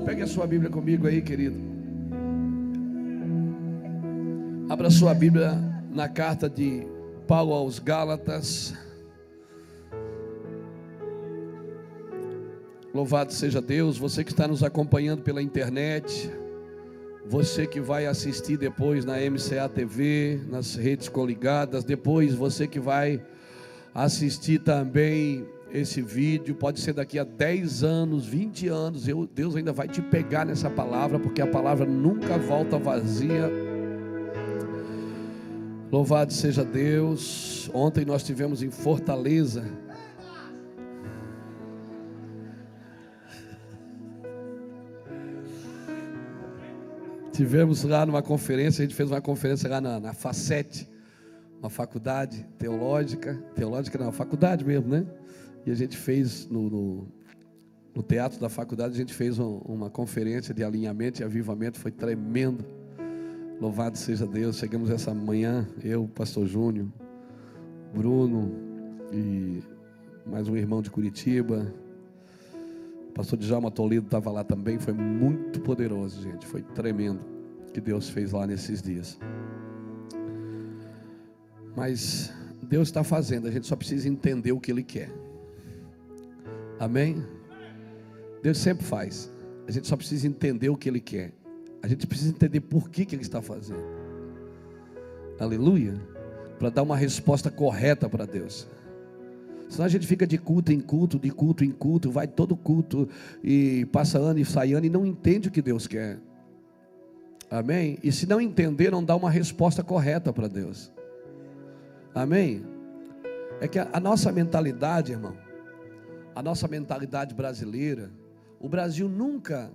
Pegue a sua Bíblia comigo aí, querido. Abra sua Bíblia na carta de Paulo aos Gálatas. Louvado seja Deus. Você que está nos acompanhando pela internet, você que vai assistir depois na MCA TV, nas redes coligadas, depois você que vai assistir também esse vídeo, pode ser daqui a 10 anos, 20 anos, Deus ainda vai te pegar nessa palavra, porque a palavra nunca volta vazia. Louvado seja Deus. Ontem nós tivemos em Fortaleza lá numa conferência, a gente fez uma conferência lá na Facete, uma faculdade teológica não, uma faculdade mesmo, né? E a gente fez no teatro da faculdade, a gente fez uma conferência de alinhamento e avivamento, foi tremendo. Louvado seja Deus. Chegamos essa manhã, eu, pastor Júnior, Bruno e mais um irmão de Curitiba, pastor Djalma Toledo estava lá também. Foi muito poderoso, gente, foi tremendo o que Deus fez lá nesses dias. Mas Deus está fazendo, a gente só precisa entender o que Ele quer. Amém? Deus sempre faz, a gente só precisa entender o que Ele quer. A gente precisa entender por que Ele está fazendo. Aleluia. Para dar uma resposta correta para Deus. Senão a gente fica de culto em culto, de culto em culto, vai todo culto e passa ano e sai ano e não entende o que Deus quer. Amém? E se não entender, não dá uma resposta correta para Deus. Amém? É que a nossa mentalidade, irmão, a nossa mentalidade brasileira, o Brasil nunca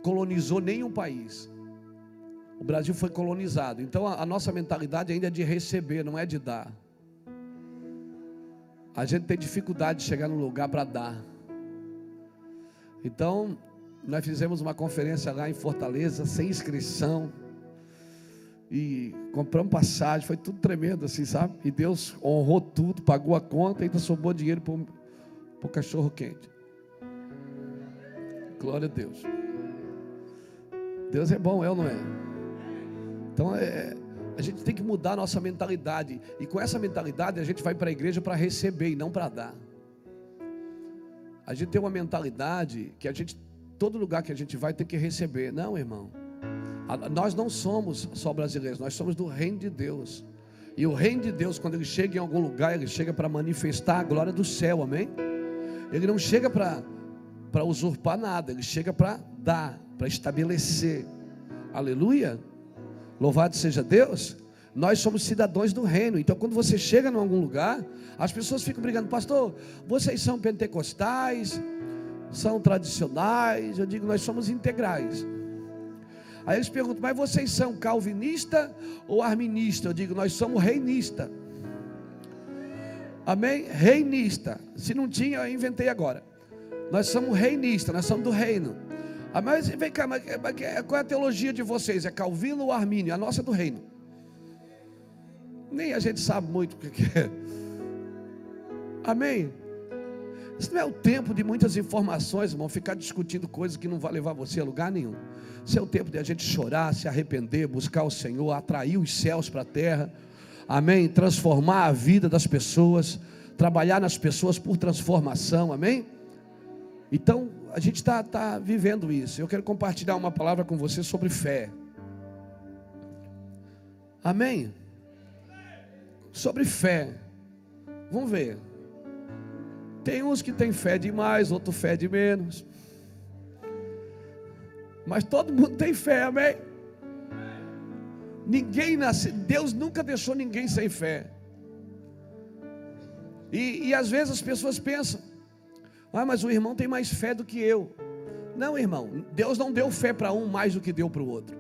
colonizou nenhum país. O Brasil foi colonizado. Então a nossa mentalidade ainda é de receber, não é de dar. A gente tem dificuldade de chegar num lugar para dar. Então nós fizemos uma conferência lá em Fortaleza, sem inscrição, e compramos passagem, foi tudo tremendo assim, sabe? E Deus honrou tudo, pagou a conta e ainda sobrou dinheiro para o cachorro quente. Glória a Deus. Deus é bom, é ou não é? Então a gente tem que mudar a nossa mentalidade. E com essa mentalidade a gente vai para a igreja para receber e não para dar. A gente tem uma mentalidade que todo lugar que a gente vai tem que receber. Não, irmão. Nós não somos só brasileiros, nós somos do reino de Deus. E o reino de Deus, quando ele chega em algum lugar, ele chega para manifestar a glória do céu, amém? Ele não chega para usurpar nada, ele chega para dar, para estabelecer. Aleluia. Louvado seja Deus. Nós somos cidadãos do reino. Então quando você chega em algum lugar, as pessoas ficam brigando: pastor, vocês são pentecostais, são tradicionais? Eu digo: nós somos integrais. Aí eles perguntam: mas vocês são calvinista ou arminista? Eu digo: nós somos reinista. Amém? Reinista. Se não tinha, eu inventei agora. Nós somos reinista, nós somos do reino. Mas vem cá, qual é a teologia de vocês? É Calvino ou Armínio? A nossa é do reino. Nem a gente sabe muito o que é. Amém? Isso não é o tempo de muitas informações, irmão, ficar discutindo coisas que não vai levar você a lugar nenhum. Isso é o tempo de a gente chorar, se arrepender, buscar o Senhor, atrair os céus para a terra. Amém? Transformar a vida das pessoas, trabalhar nas pessoas por transformação. Amém? Então a gente está vivendo isso. Eu quero compartilhar uma palavra com você sobre fé. Amém? Sobre fé. Vamos ver. Tem uns que têm fé de mais, outros fé de menos. Mas todo mundo tem fé, amém? Ninguém nasce, Deus nunca deixou ninguém sem fé. E às vezes as pessoas pensam: ah, mas o irmão tem mais fé do que eu. Não, irmão, Deus não deu fé para um mais do que deu para o outro.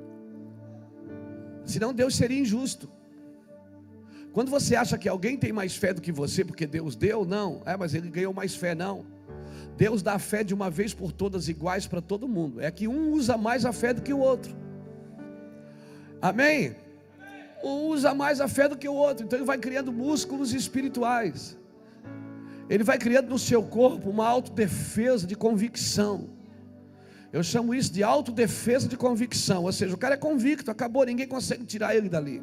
Senão Deus seria injusto. Quando você acha que alguém tem mais fé do que você porque Deus deu, não, mas ele ganhou mais fé, não. Deus dá a fé de uma vez por todas iguais para todo mundo. É que um usa mais a fé do que o outro. Amém? Um usa mais a fé do que o outro. Então ele vai criando músculos espirituais. Ele vai criando no seu corpo uma autodefesa de convicção. Eu chamo isso de autodefesa de convicção. Ou seja, o cara é convicto, acabou, ninguém consegue tirar ele dali.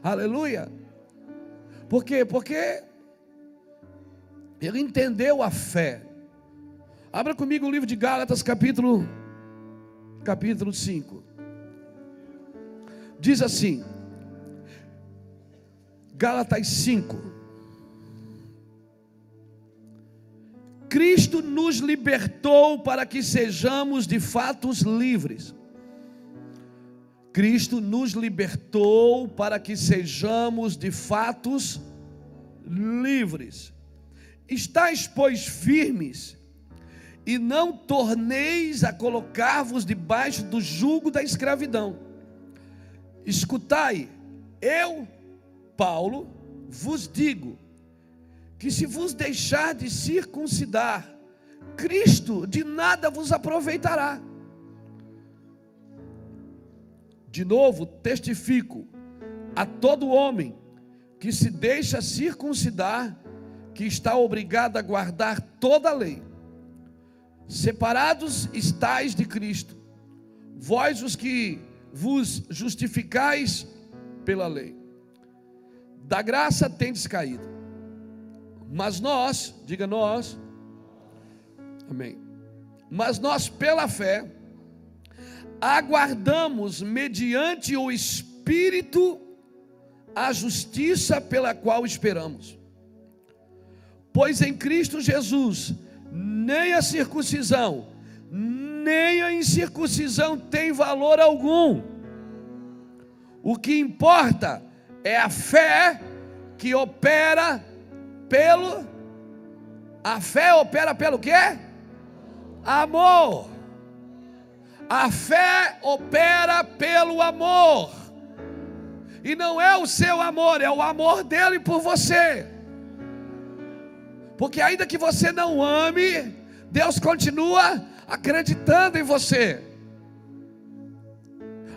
Aleluia. Por quê? Porque ele entendeu a fé. Abra comigo o livro de Gálatas, capítulo 5. Diz assim, Gálatas 5. Cristo nos libertou para que sejamos de fato livres. Cristo nos libertou para que sejamos de fato livres. Estais, pois, firmes, e não torneis a colocar-vos debaixo do jugo da escravidão. Escutai, eu, Paulo, vos digo, que se vos deixar de circuncidar, Cristo de nada vos aproveitará. De novo, testifico a todo homem que se deixa circuncidar, que está obrigado a guardar toda a lei. Separados estáis de Cristo, vós os que vos justificais pela lei. Da graça tendes caído. Mas nós, diga nós, amém. Mas nós pela fé, aguardamos mediante o Espírito, a justiça pela qual esperamos. Pois em Cristo Jesus, nem a circuncisão, nem a incircuncisão tem valor algum. O que importa é a fé que opera pelo... A fé opera pelo quê? Amor. A fé opera pelo amor. E não é o seu amor, é o amor dele por você. Porque ainda que você não ame, Deus continua acreditando em você.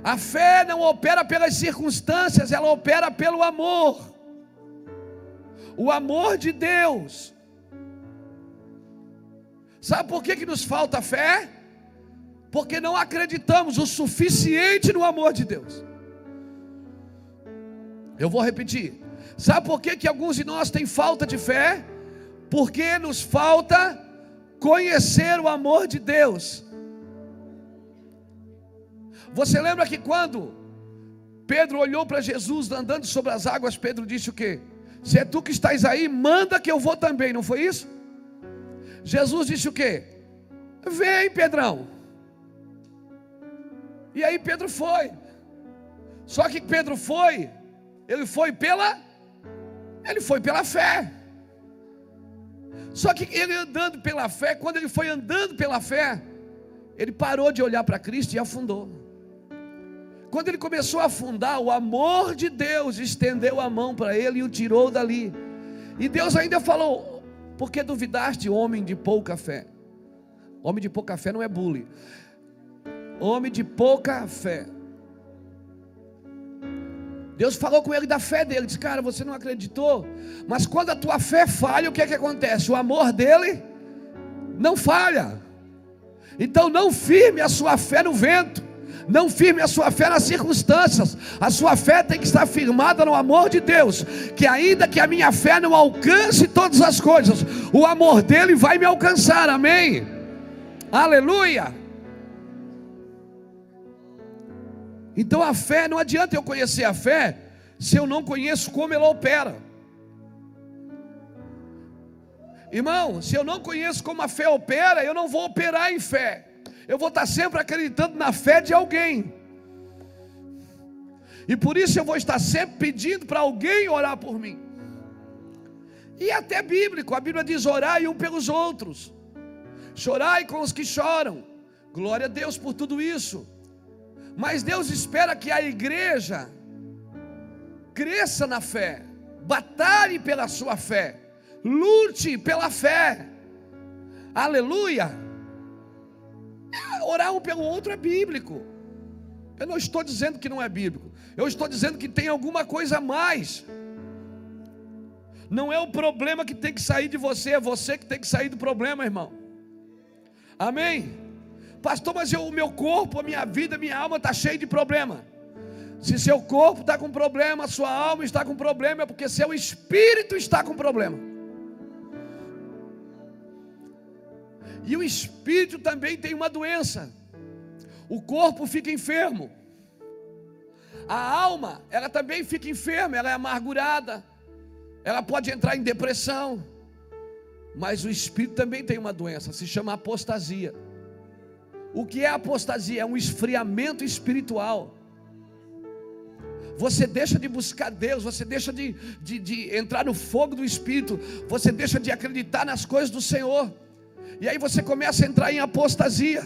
A fé não opera pelas circunstâncias, ela opera pelo amor. O amor de Deus. Sabe por que nos falta fé? Porque não acreditamos o suficiente no amor de Deus. Eu vou repetir. Sabe por que alguns de nós têm falta de fé? Porque nos falta conhecer o amor de Deus. Você lembra que quando Pedro olhou para Jesus andando sobre as águas, Pedro disse o quê? Se é tu que estás aí, manda que eu vou também, não foi isso? Jesus disse o quê? Vem, Pedrão. E aí Pedro foi. Só que Pedro foi, ele foi pela fé. Só que ele andando pela fé, quando ele foi andando pela fé, ele parou de olhar para Cristo e afundou. Quando ele começou a afundar, o amor de Deus estendeu a mão para ele e o tirou dali. E Deus ainda falou: por que duvidaste, homem de pouca fé? Homem de pouca fé não é bullying. Homem de pouca fé. Deus falou com ele da fé dele. Disse: cara, você não acreditou. Mas quando a tua fé falha, o que é que acontece? O amor dele não falha. Então não firme a sua fé no vento. Não firme a sua fé nas circunstâncias. A sua fé tem que estar firmada no amor de Deus. Que ainda que a minha fé não alcance todas as coisas, o amor dele vai me alcançar. Amém? Aleluia. Então a fé, não adianta eu conhecer a fé se eu não conheço como ela opera. Irmão, se eu não conheço como a fé opera, eu não vou operar em fé. Eu vou estar sempre acreditando na fé de alguém. E por isso eu vou estar sempre pedindo para alguém orar por mim. E até bíblico, a Bíblia diz: orai um pelos outros, chorai com os que choram. Glória a Deus por tudo isso. Mas Deus espera que a igreja cresça na fé, batalhe pela sua fé, lute pela fé. Aleluia. Orar um pelo outro é bíblico. Eu não estou dizendo que não é bíblico. Eu estou dizendo que tem alguma coisa a mais. Não é o problema que tem que sair de você, é você que tem que sair do problema, irmão. Amém? Pastor, mas o meu corpo, a minha vida, a minha alma está cheia de problema. Se seu corpo está com problema, sua alma está com problema, é porque seu espírito está com problema. E o espírito também tem uma doença. O corpo fica enfermo. A alma, ela também fica enferma, ela é amargurada. Ela pode entrar em depressão. Mas o espírito também tem uma doença, se chama apostasia. O que é apostasia? É um esfriamento espiritual. Você deixa de buscar Deus, você deixa de entrar no fogo do Espírito, você deixa de acreditar nas coisas do Senhor. E aí você começa a entrar em apostasia.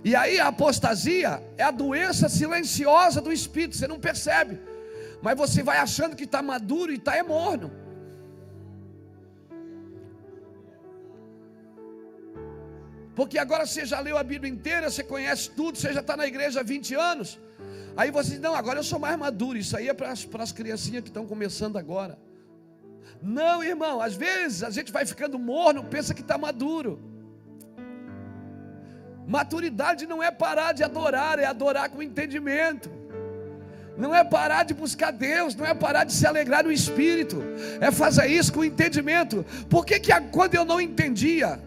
E aí a apostasia é a doença silenciosa do Espírito, você não percebe. Mas você vai achando que está maduro e está morno. Porque agora você já leu a Bíblia inteira, você conhece tudo, você já está na igreja há 20 anos. Aí você diz, não, agora eu sou mais maduro. Isso aí é para as criancinhas que estão começando agora. Não, irmão, às vezes a gente vai ficando morno, pensa que está maduro. Maturidade não é parar de adorar, é adorar com entendimento. Não é parar de buscar Deus, não é parar de se alegrar no Espírito, é fazer isso com entendimento. Por que quando eu não entendia,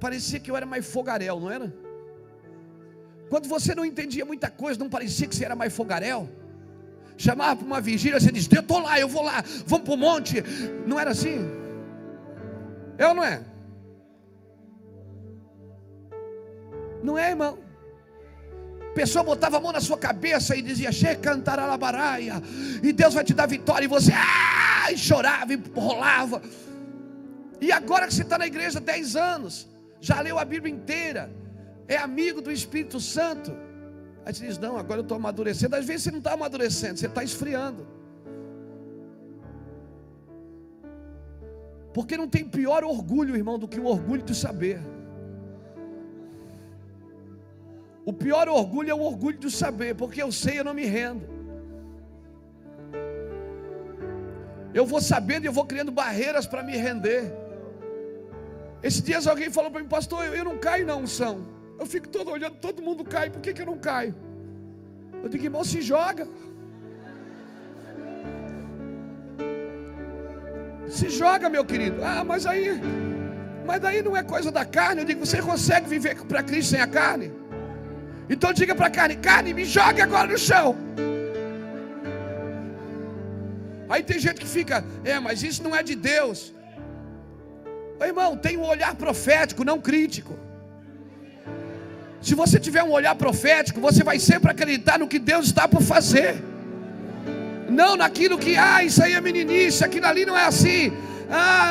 parecia que eu era mais fogaréu, não era? Quando você não entendia muita coisa, não parecia que você era mais fogaréu? Chamava para uma vigília, você dizia, eu estou lá, eu vou lá, vamos para o monte. Não era assim? É ou não é? Não é, irmão? A pessoa botava a mão na sua cabeça e dizia, Che cantaralabaraia, e Deus vai te dar vitória, e você e chorava e rolava. E agora que você está na igreja há 10 anos, já leu a Bíblia inteira, é amigo do Espírito Santo, aí você diz, não, agora eu estou amadurecendo. Às vezes você não está amadurecendo, você está esfriando. Porque não tem pior orgulho, irmão, do que o orgulho de saber. O pior orgulho é o orgulho de saber, porque eu sei, eu não me rendo. Eu vou sabendo e eu vou criando barreiras para me render. Esses dias alguém falou para mim, pastor, eu não caio na unção. Eu fico todo olhando, todo mundo cai, por que eu não caio? Eu digo, irmão, se joga. Se joga, meu querido. Mas daí não é coisa da carne. Eu digo, você consegue viver para Cristo sem a carne? Então diga para a carne, carne, me jogue agora no chão. Aí tem gente que fica, mas isso não é de Deus. Irmão, tem um olhar profético, não crítico. Se você tiver um olhar profético, você vai sempre acreditar no que Deus está por fazer, não naquilo que, isso aí é meninice, aquilo ali não é assim.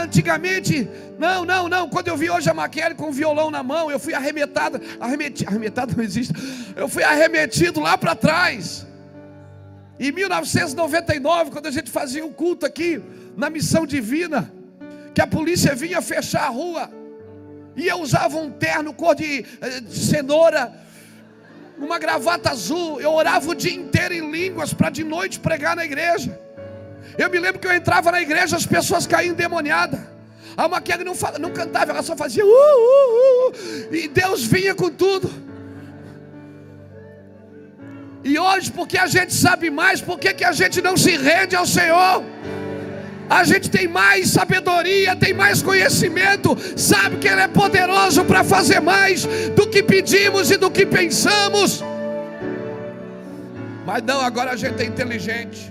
Antigamente, não, quando eu vi hoje a Maquele com o violão na mão, eu fui arremetado não existe, eu fui arremetido lá para trás. Em 1999, quando a gente fazia um culto aqui, na Missão Divina, que a polícia vinha fechar a rua, e eu usava um terno cor de cenoura, uma gravata azul, eu orava o dia inteiro em línguas, para de noite pregar na igreja. Eu me lembro que eu entrava na igreja, as pessoas caíam endemoniadas. A Maquele não cantava, ela só fazia e Deus vinha com tudo. E hoje, porque a gente sabe mais, por que a gente não se rende ao Senhor? A gente tem mais sabedoria, tem mais conhecimento, sabe que Ele é poderoso para fazer mais do que pedimos e do que pensamos. Mas não, agora a gente é inteligente.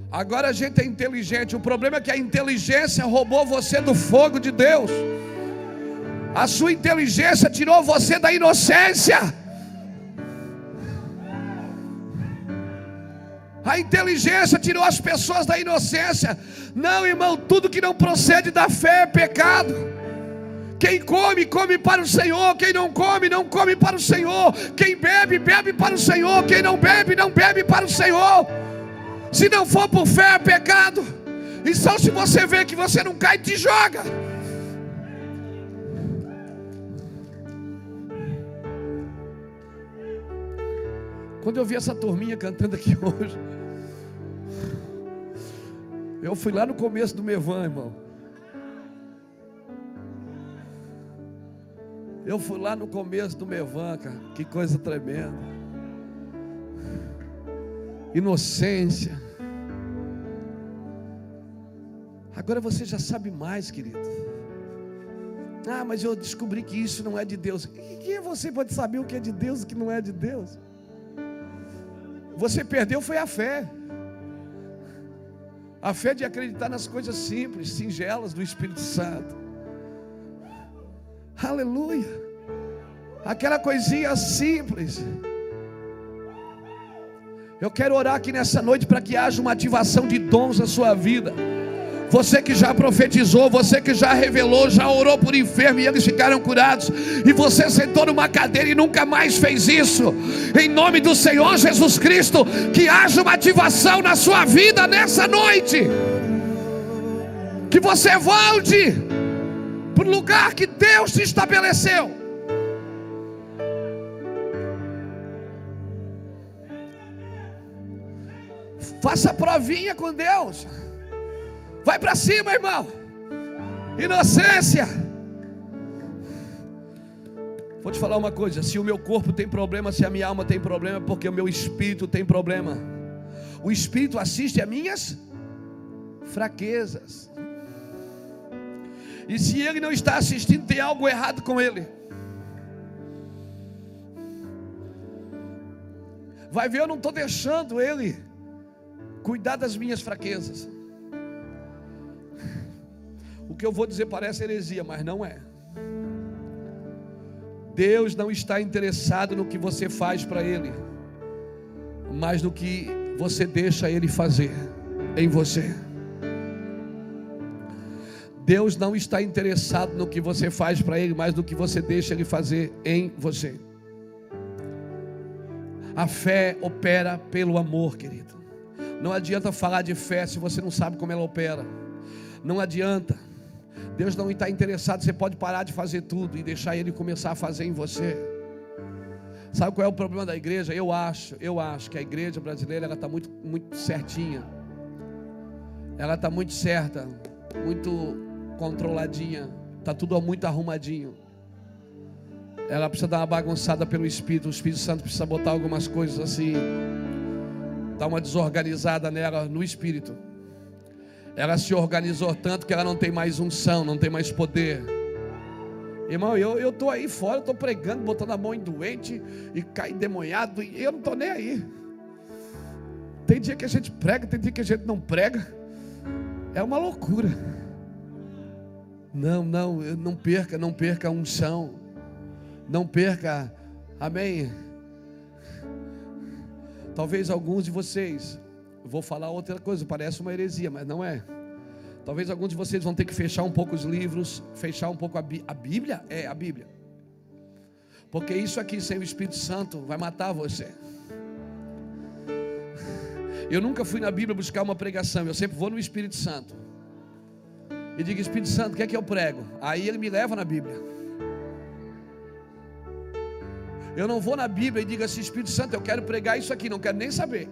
Agora a gente é inteligente. O problema é que a inteligência roubou você do fogo de Deus. A sua inteligência tirou você da inocência. A inteligência tirou as pessoas da inocência. Não, irmão, tudo que não procede da fé é pecado. Quem come, come para o Senhor. Quem não come, não come para o Senhor. Quem bebe, bebe para o Senhor. Quem não bebe, não bebe para o Senhor. Se não for por fé, é pecado. Então, se você vê que você não cai, te joga. Quando eu vi essa turminha cantando aqui hoje, eu fui lá no começo do Mevan, irmão. Eu fui lá no começo do Mevan, cara. Que coisa tremenda. Inocência. Agora você já sabe mais, querido. Ah, mas eu descobri que isso não é de Deus. E quem você pode saber o que é de Deus e o que não é de Deus? Você perdeu foi a fé. A fé de acreditar nas coisas simples, singelas do Espírito Santo. Aleluia. Aquela coisinha simples. Eu quero orar aqui nessa noite para que haja uma ativação de dons na sua vida. Você que já profetizou, você que já revelou, já orou por enfermo e eles ficaram curados, e você sentou numa cadeira e nunca mais fez isso. Em nome do Senhor Jesus Cristo, que haja uma ativação na sua vida nessa noite. Que você volte para o lugar que Deus te estabeleceu. Faça a provinha com Deus. Vai para cima, irmão. Inocência. Vou te falar uma coisa. Se o meu corpo tem problema, se a minha alma tem problema, é porque o meu espírito tem problema. O espírito assiste a minhas fraquezas. E se ele não está assistindo, tem algo errado com ele. Vai ver, eu não estou deixando ele cuidar das minhas fraquezas. O que eu vou dizer parece heresia, mas não é. Deus não está interessado no que você faz para Ele, mas no que você deixa Ele fazer em você. Deus não está interessado no que você faz para Ele, mas no que você deixa Ele fazer em você. A fé opera pelo amor, querido. Não adianta falar de fé se você não sabe como ela opera. Não adianta. Deus não está interessado. Você pode parar de fazer tudo e deixar Ele começar a fazer em você. Sabe qual é o problema da igreja? Eu acho que a igreja brasileira ela está muito certinha. Ela está muito certa, muito controladinha. Está tudo muito arrumadinho. Ela precisa dar uma bagunçada pelo Espírito. O Espírito Santo precisa botar algumas coisas assim, dar uma desorganizada nela no Espírito. Ela se organizou tanto que ela não tem mais unção, não tem mais poder. Irmão, eu estou aí fora, estou pregando, botando a mão em doente e cai endemoniado, e eu não estou nem aí. Tem dia que a gente prega, tem dia que a gente não prega. É uma loucura. Não perca a unção. Não perca, amém. Talvez alguns de vocês, vou falar outra coisa, parece uma heresia, mas não é. Talvez alguns de vocês vão ter que fechar um pouco os livros, fechar um pouco a Bíblia. É, a Bíblia. Porque isso aqui sem o Espírito Santo vai matar você. Eu nunca fui na Bíblia buscar uma pregação, eu sempre vou no Espírito Santo. E digo, Espírito Santo, o que é que eu prego? Aí ele me leva na Bíblia. Eu não vou na Bíblia e digo assim, Espírito Santo, eu quero pregar isso aqui, não quero nem saber.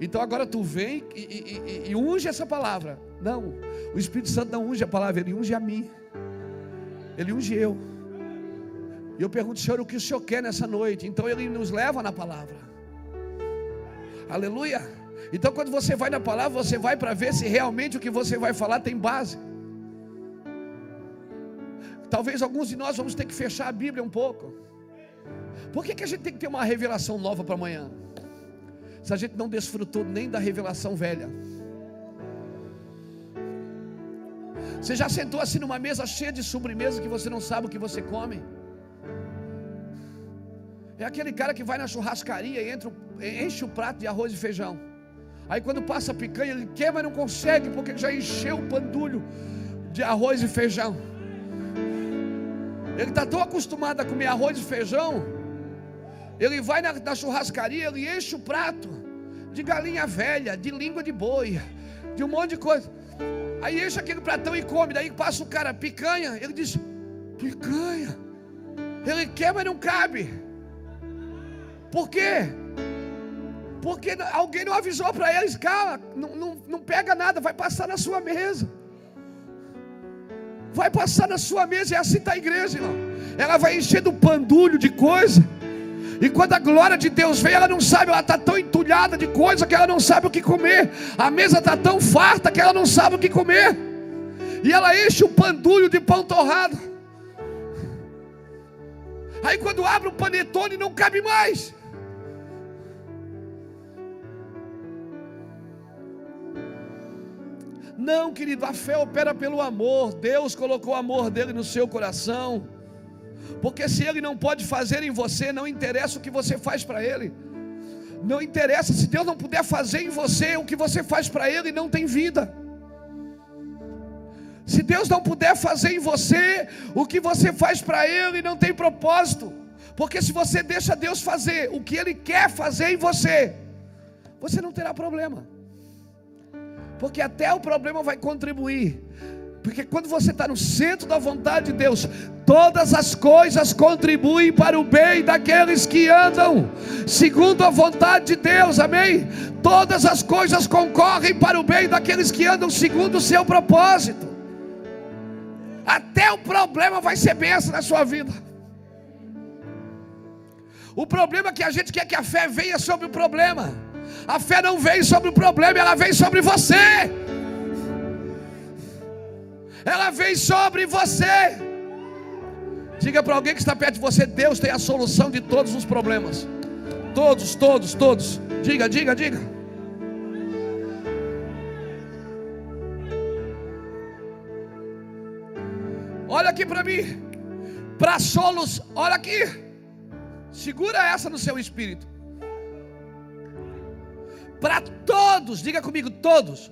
Então agora tu vem e unge essa palavra. Não, o Espírito Santo não unge a palavra, ele unge a mim. Ele unge eu. E eu pergunto, Senhor, o que o Senhor quer nessa noite? Então ele nos leva na palavra. Aleluia. Então quando você vai na palavra, você vai para ver se realmente o que você vai falar tem base. Talvez alguns de nós vamos ter que fechar a Bíblia um pouco. Por que a gente tem que ter uma revelação nova para amanhã? Se a gente não desfrutou nem da revelação velha. Você já sentou assim numa mesa cheia de sobremesa que você não sabe o que você come? É aquele cara que vai na churrascaria e enche o prato de arroz e feijão. Aí quando passa a picanha ele quer, mas não consegue porque já encheu o pandulho de arroz e feijão. Ele está tão acostumado a comer arroz e feijão. Ele vai na churrascaria, ele enche o prato de galinha velha, de língua de boi, de um monte de coisa. Aí enche aquele pratão e come. Daí passa o cara, picanha. Ele diz, picanha. Ele quer, mas não cabe. Por quê? Porque alguém não avisou para eles, cara, não pega nada, vai passar na sua mesa. Vai passar na sua mesa, e assim está a igreja, irmão. Ela vai enchendo o pandulho de coisa. E quando a glória de Deus vem, ela não sabe, ela está tão entulhada de coisa que ela não sabe o que comer. A mesa está tão farta que ela não sabe o que comer. E ela enche o pandulho de pão torrado. Aí quando abre o panetone não cabe mais. Não, querido, a fé opera pelo amor. Deus colocou o amor dele no seu coração. Porque se ele não pode fazer em você, não interessa o que você faz para ele. Não interessa, se Deus não puder fazer em você, o que você faz para ele não tem vida. Se Deus não puder fazer em você, o que você faz para ele não tem propósito. Porque se você deixa Deus fazer o que ele quer fazer em você, você não terá problema. Porque até o problema vai contribuir. Porque quando você está no centro da vontade de Deus, todas as coisas contribuem para o bem daqueles que andam segundo a vontade de Deus, amém? Todas as coisas concorrem para o bem daqueles que andam segundo o seu propósito. Até o problema vai ser bênção na sua vida. O problema é que a gente quer que a fé venha sobre o problema. A fé não vem sobre o problema, ela vem sobre você. Ela vem sobre você. Diga para alguém que está perto de você: Deus tem a solução de todos os problemas. Todos, todos, todos. Diga, diga, diga. Olha aqui para mim. Para solos, olha aqui. Segura essa no seu espírito. Para todos, diga comigo, todos.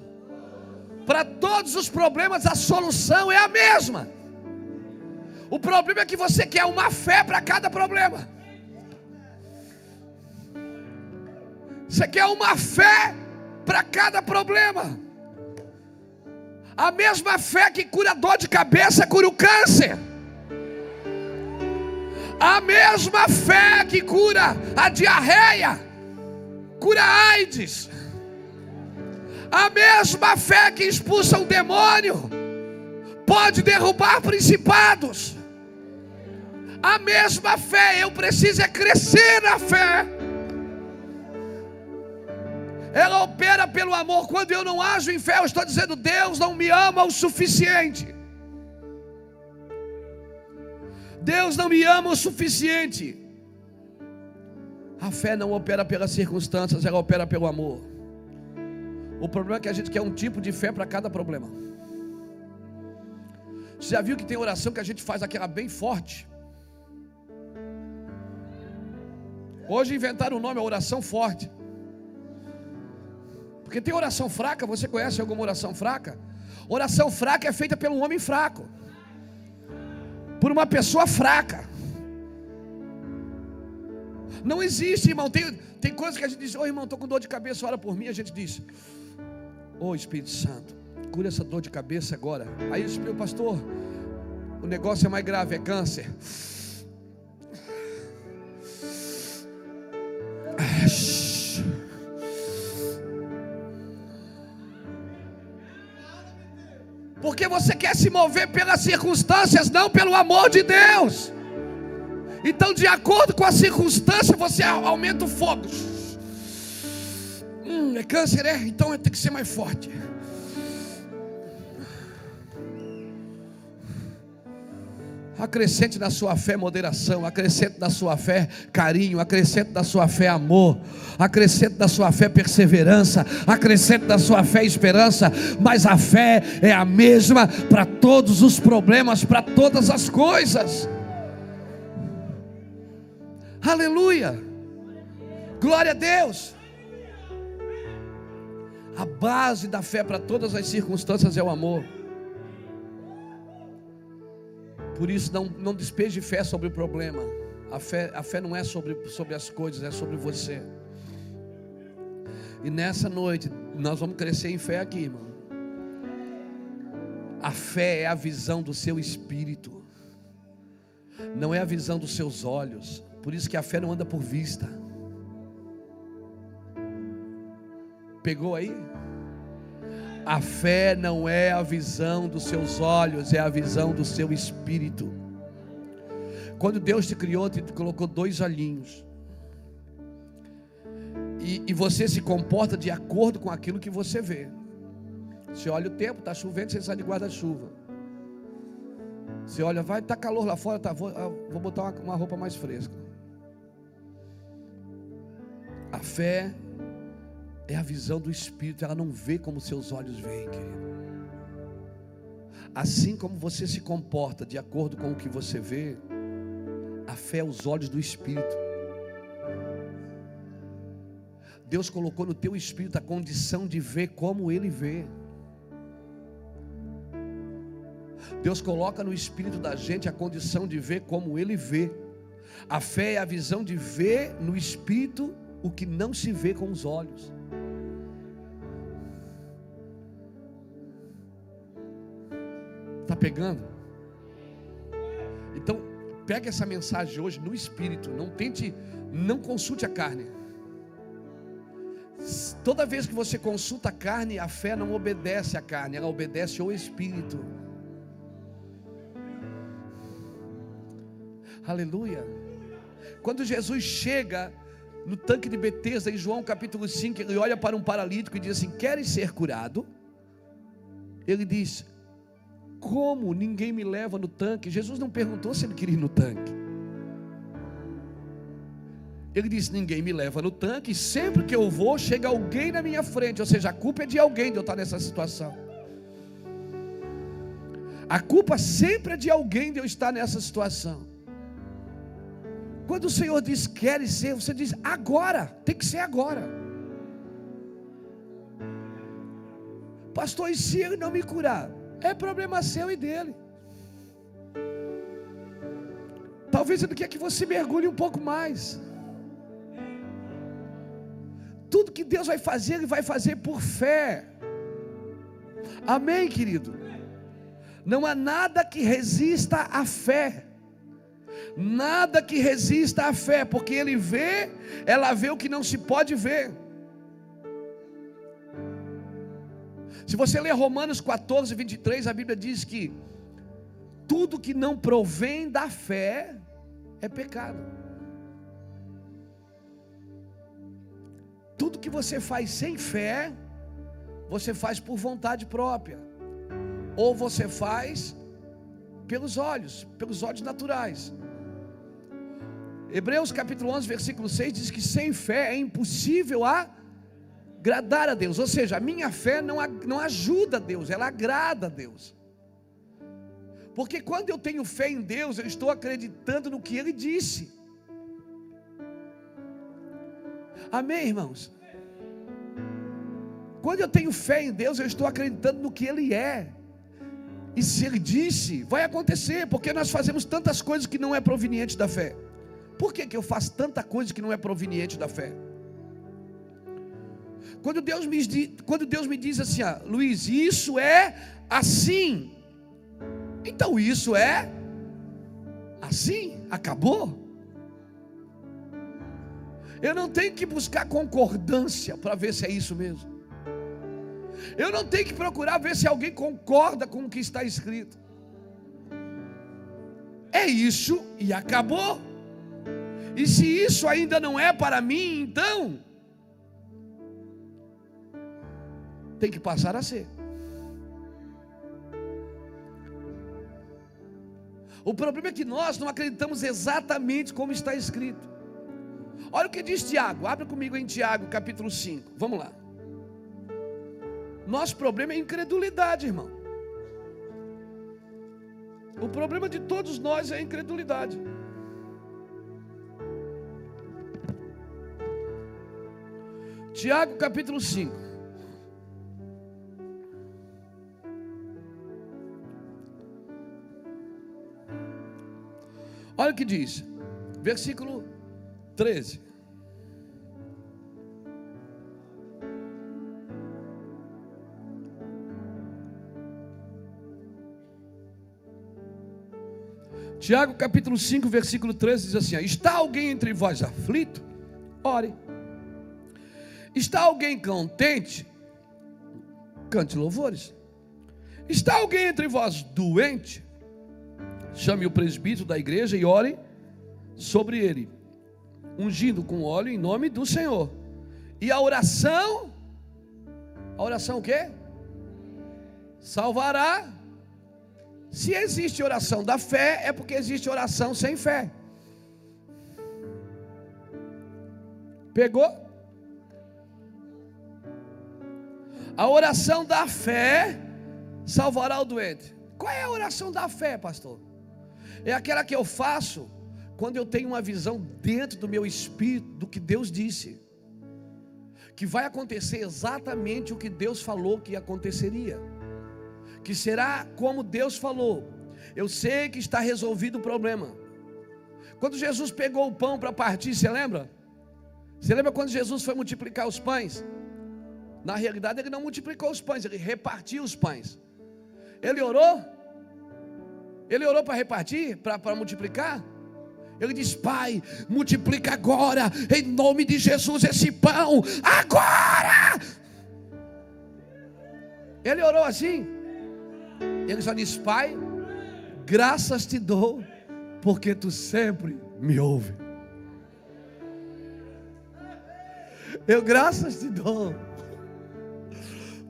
Para todos os problemas a solução é a mesma. O problema é que você quer uma fé para cada problema. Você quer uma fé para cada problema. A mesma fé que cura dor de cabeça cura o câncer. A mesma fé que cura a diarreia cura a AIDS. A mesma fé que expulsa o demônio pode derrubar principados. A mesma fé, eu preciso é crescer na fé. Ela opera pelo amor. Quando eu não ajo em fé, eu estou dizendo: Deus não me ama o suficiente. Deus não me ama o suficiente. A fé não opera pelas circunstâncias, ela opera pelo amor. O problema é que a gente quer um tipo de fé para cada problema. Você já viu que tem oração que a gente faz aquela bem forte? Hoje inventaram o nome, a oração forte. Porque tem oração fraca. Você conhece alguma oração fraca? Oração fraca é feita por um homem fraco, por uma pessoa fraca. Não existe, irmão. Tem coisas que a gente diz: ô irmão, estou com dor de cabeça, ora por mim. A gente diz: ô Espírito Santo, cura essa dor de cabeça agora. Aí diz: meu pastor, o negócio é mais grave, é câncer. Porque você quer se mover pelas circunstâncias, não pelo amor de Deus. Então, de acordo com a circunstância, você aumenta o fogo. É câncer, é? Então tem que ser mais forte. Acrescente na sua fé moderação, acrescente na sua fé carinho, acrescente na sua fé amor, acrescente na sua fé perseverança, acrescente na sua fé esperança. Mas a fé é a mesma para todos os problemas, para todas as coisas. Aleluia, glória a Deus. A base da fé para todas as circunstâncias é o amor. Por isso não despeje fé sobre o problema. A fé não é sobre as coisas, é sobre você. E nessa noite nós vamos crescer em fé aqui, irmão. A fé é a visão do seu espírito, não é a visão dos seus olhos. Por isso que a fé não anda por vista. Pegou aí? A fé não é a visão dos seus olhos, é a visão do seu espírito. Quando Deus te criou, te colocou 2 olhinhos. E você se comporta de acordo com aquilo que você vê. Você olha o tempo, está chovendo, você sai de guarda-chuva. Você olha, vai, está calor lá fora, tá, vou botar uma roupa mais fresca. A fé é a visão do Espírito, ela não vê como seus olhos veem, querido. Assim como você se comporta de acordo com o que você vê, a fé é os olhos do Espírito. Deus colocou no teu espírito a condição de ver como Ele vê. Deus coloca no espírito da gente a condição de ver como Ele vê. A fé é a visão de ver no espírito o que não se vê com os olhos. Está pegando? Então, pega essa mensagem de hoje no espírito. Não consulte a carne. Toda vez que você consulta a carne, a fé não obedece à carne, ela obedece ao espírito. Aleluia. Quando Jesus chega no tanque de Betesda, em João capítulo 5, ele olha para um paralítico e diz assim: queres ser curado? Ele diz: como ninguém me leva no tanque? Jesus não perguntou se ele queria ir no tanque. Ele disse: ninguém me leva no tanque, e sempre que eu vou, chega alguém na minha frente. Ou seja, a culpa é de alguém de eu estar nessa situação. A culpa sempre é de alguém de eu estar nessa situação. Quando o Senhor diz queres ser, você diz agora, tem que ser agora. Pastor, e se Ele não me curar? É problema seu e dele. Talvez Ele quer que você mergulhe um pouco mais. Tudo que Deus vai fazer, Ele vai fazer por fé. Amém, querido? Não há nada que resista à fé. Nada que resista à fé, porque Ele vê, ela vê o que não se pode ver. Se você ler Romanos 14, 23, a Bíblia diz que tudo que não provém da fé é pecado. Tudo que você faz sem fé, você faz por vontade própria, ou você faz pelos olhos naturais. Hebreus capítulo 11, versículo 6 diz que sem fé é impossível agradar a Deus. Ou seja, a minha fé não ajuda a Deus, ela agrada a Deus. Porque quando eu tenho fé em Deus, eu estou acreditando no que Ele disse. Amém, irmãos? Quando eu tenho fé em Deus, eu estou acreditando no que Ele é. E se Ele disse, vai acontecer. Porque nós fazemos tantas coisas que não é proveniente da fé. Por que eu faço tanta coisa que não é proveniente da fé? Quando Deus me diz assim: Luiz, isso é assim. Então isso é assim, acabou. Eu não tenho que buscar concordância para ver se é isso mesmo. Eu não tenho que procurar ver se alguém concorda com o que está escrito. É isso e acabou. E se isso ainda não é para mim, então tem que passar a ser. O problema é que nós não acreditamos exatamente como está escrito. Olha o que diz Tiago. Abra comigo em Tiago capítulo 5. Vamos lá. Nosso problema é incredulidade, irmão. O problema de todos nós é a incredulidade. Tiago capítulo 5. Olha o que diz, versículo 13. Tiago capítulo 5, versículo 13 diz assim: está alguém entre vós aflito? Ore. Está alguém contente? cante louvores. Está alguém entre vós doente? Chame o presbítero da igreja e ore sobre ele, ungindo com óleo em nome do Senhor. E a oração o quê? Salvará. Se existe oração da fé, é porque existe oração sem fé. Pegou? A oração da fé salvará o doente. Qual é a oração da fé, pastor? É aquela que eu faço quando eu tenho uma visão dentro do meu espírito do que Deus disse, que vai acontecer exatamente o que Deus falou que aconteceria, que será como Deus falou. Eu sei que está resolvido o problema. Quando Jesus pegou o pão para partir, você lembra? Você lembra quando Jesus foi multiplicar os pães? Na realidade ele não multiplicou os pães, ele repartiu os pães. Ele orou? Ele orou para repartir, para multiplicar? Ele diz: Pai, multiplica agora, em nome de Jesus, esse pão, agora! Ele orou assim? Ele só disse: Pai, graças te dou, porque tu sempre me ouves. Eu graças te dou,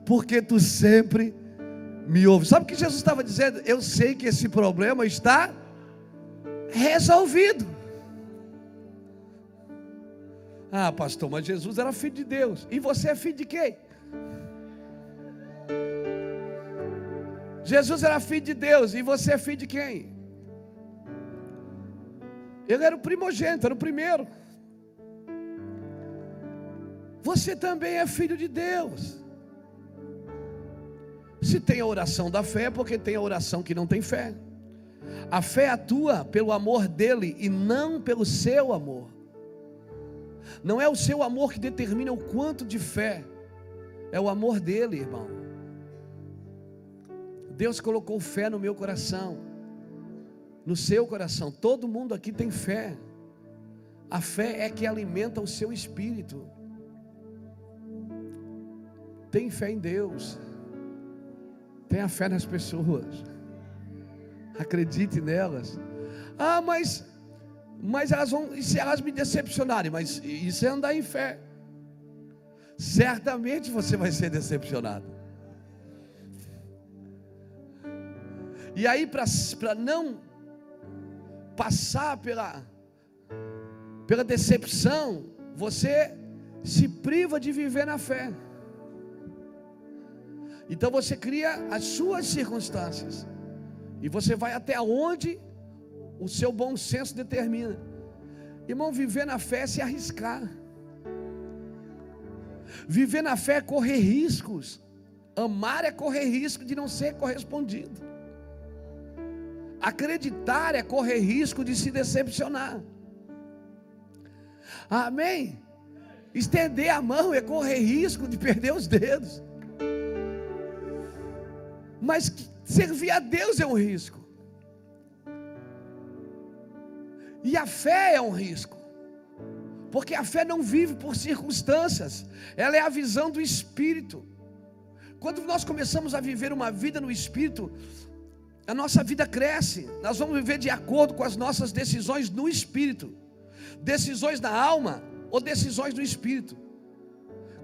porque tu sempre me ouves. Sabe o que Jesus estava dizendo? Eu sei que esse problema está resolvido. Ah, pastor, mas Jesus era filho de Deus. E você é filho de quem? Jesus era filho de Deus. E você é filho de quem? Ele era o primogênito, era o primeiro. Você também é filho de Deus. Se tem a oração da fé, é porque tem a oração que não tem fé. A fé atua pelo amor dele e não pelo seu amor. Não é o seu amor que determina o quanto de fé, é o amor dele, irmão. Deus colocou fé no meu coração, no seu coração. Todo mundo aqui tem fé. A fé é que alimenta o seu espírito. Tem fé em Deus. Tenha fé nas pessoas. Acredite nelas. Ah, mas elas vão, e se elas me decepcionarem? Mas isso é andar em fé. Certamente você vai ser decepcionado. E aí, para não passar pela decepção, você se priva de viver na fé. Então você cria as suas circunstâncias, e você vai até onde o seu bom senso determina. Irmão, viver na fé é se arriscar. Viver na fé é correr riscos. Amar é correr risco de não ser correspondido. Acreditar é correr risco de se decepcionar. Amém? Estender a mão é correr risco de perder os dedos. Mas servir a Deus é um risco. E a fé é um risco. Porque a fé não vive por circunstâncias. Ela é a visão do Espírito. Quando nós começamos a viver uma vida no Espírito, a nossa vida cresce. Nós vamos viver de acordo com as nossas decisões no Espírito. Decisões da alma ou decisões do Espírito.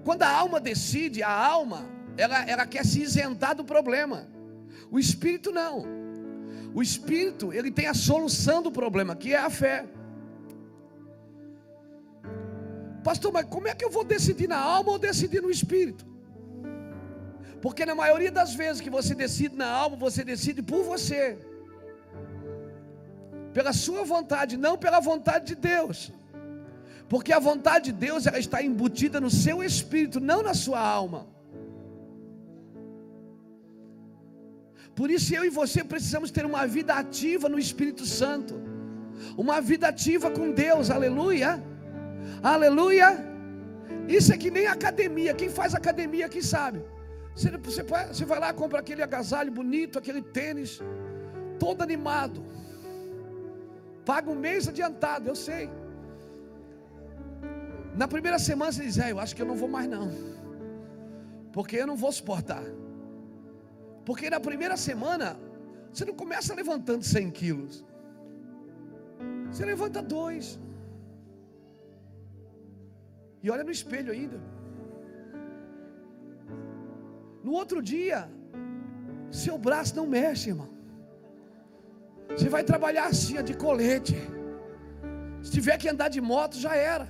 Quando a alma decide, a alma, ela quer se isentar do problema. O Espírito não. O Espírito, ele tem a solução do problema, que é a fé. Pastor, mas como é que eu vou decidir na alma ou decidir no Espírito? Porque na maioria das vezes que você decide na alma, você decide por você, pela sua vontade, não pela vontade de Deus. Porque a vontade de Deus, ela está embutida no seu espírito, não na sua alma. Por isso eu e você precisamos ter uma vida ativa no Espírito Santo, uma vida ativa com Deus, aleluia, aleluia. Isso é que nem academia. Quem faz academia aqui sabe. Você vai lá, compra aquele agasalho bonito, aquele tênis, todo animado, paga um mês adiantado, eu sei. Na primeira semana você diz: eu acho que eu não vou mais não, porque eu não vou suportar. Porque na primeira semana, você não começa levantando 100 quilos. Você levanta 2. E olha no espelho ainda. No outro dia, seu braço não mexe, irmão. Você vai trabalhar assim, de colete. Se tiver que andar de moto, já era.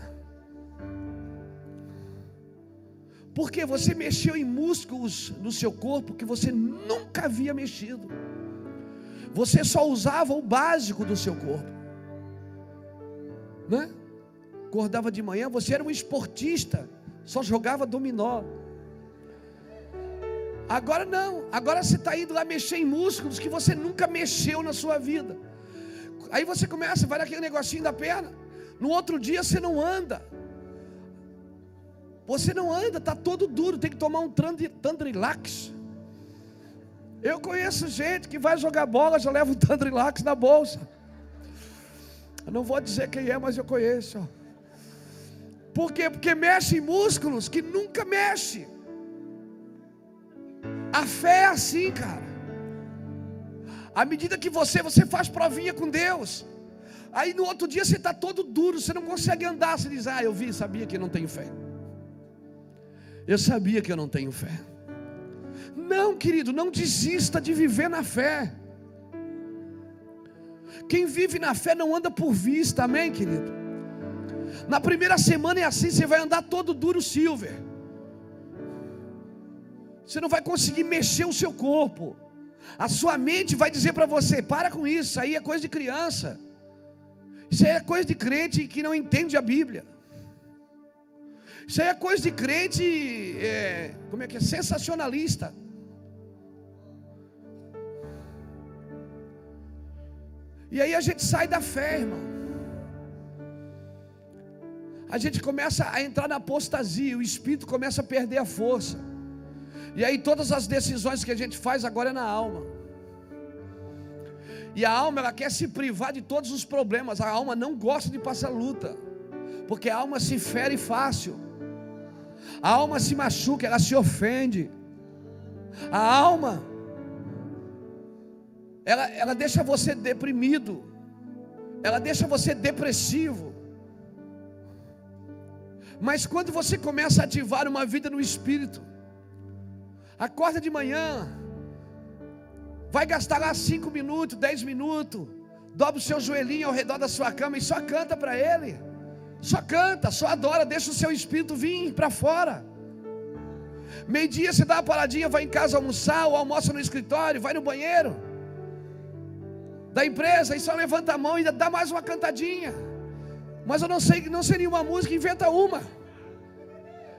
Porque você mexeu em músculos no seu corpo que você nunca havia mexido. Você só usava o básico do seu corpo, né? Acordava de manhã, você era um esportista, só jogava dominó. Agora não, agora você está indo lá mexer em músculos que você nunca mexeu na sua vida. Aí você começa, vai naquele negocinho da perna. No outro dia você não anda. Você não anda, está todo duro, tem que tomar um Tandrilax. Eu conheço gente que vai jogar bola, já leva um Tandrilax na bolsa. Eu não vou dizer quem é, mas eu conheço. Por quê? Porque mexe em músculos que nunca mexe. A fé é assim, cara. À medida que você faz provinha com Deus, aí no outro dia você está todo duro, você não consegue andar. Você diz, eu sabia que eu não tenho fé. Eu sabia que eu não tenho fé. Não, querido, não desista de viver na fé. Quem vive na fé não anda por vista, amém, querido? Na primeira semana é assim, você vai andar todo duro, Silver. Você não vai conseguir mexer o seu corpo. A sua mente vai dizer para você, para com isso, isso aí é coisa de criança. Isso aí é coisa de crente que não entende a Bíblia. Isso aí é coisa de crente, sensacionalista. E aí a gente sai da fé, irmão. A gente começa a entrar na apostasia, o espírito começa a perder a força. E aí todas as decisões que a gente faz agora é na alma. E a alma, ela quer se privar de todos os problemas. A alma não gosta de passar luta, porque a alma se fere fácil. A alma se machuca, ela se ofende. A alma, ela deixa você deprimido. Ela deixa você depressivo. Mas quando você começa a ativar uma vida no Espírito, acorda de manhã, vai gastar lá 5 minutos, 10 minutos, dobra o seu joelhinho ao redor da sua cama e só canta para Ele. Só canta, só adora, deixa o seu espírito vir para fora. Meio-dia você dá uma paradinha, vai em casa almoçar, ou almoça no escritório, vai no banheiro da empresa e só levanta a mão e ainda dá mais uma cantadinha. Mas eu não sei nenhuma música, inventa uma.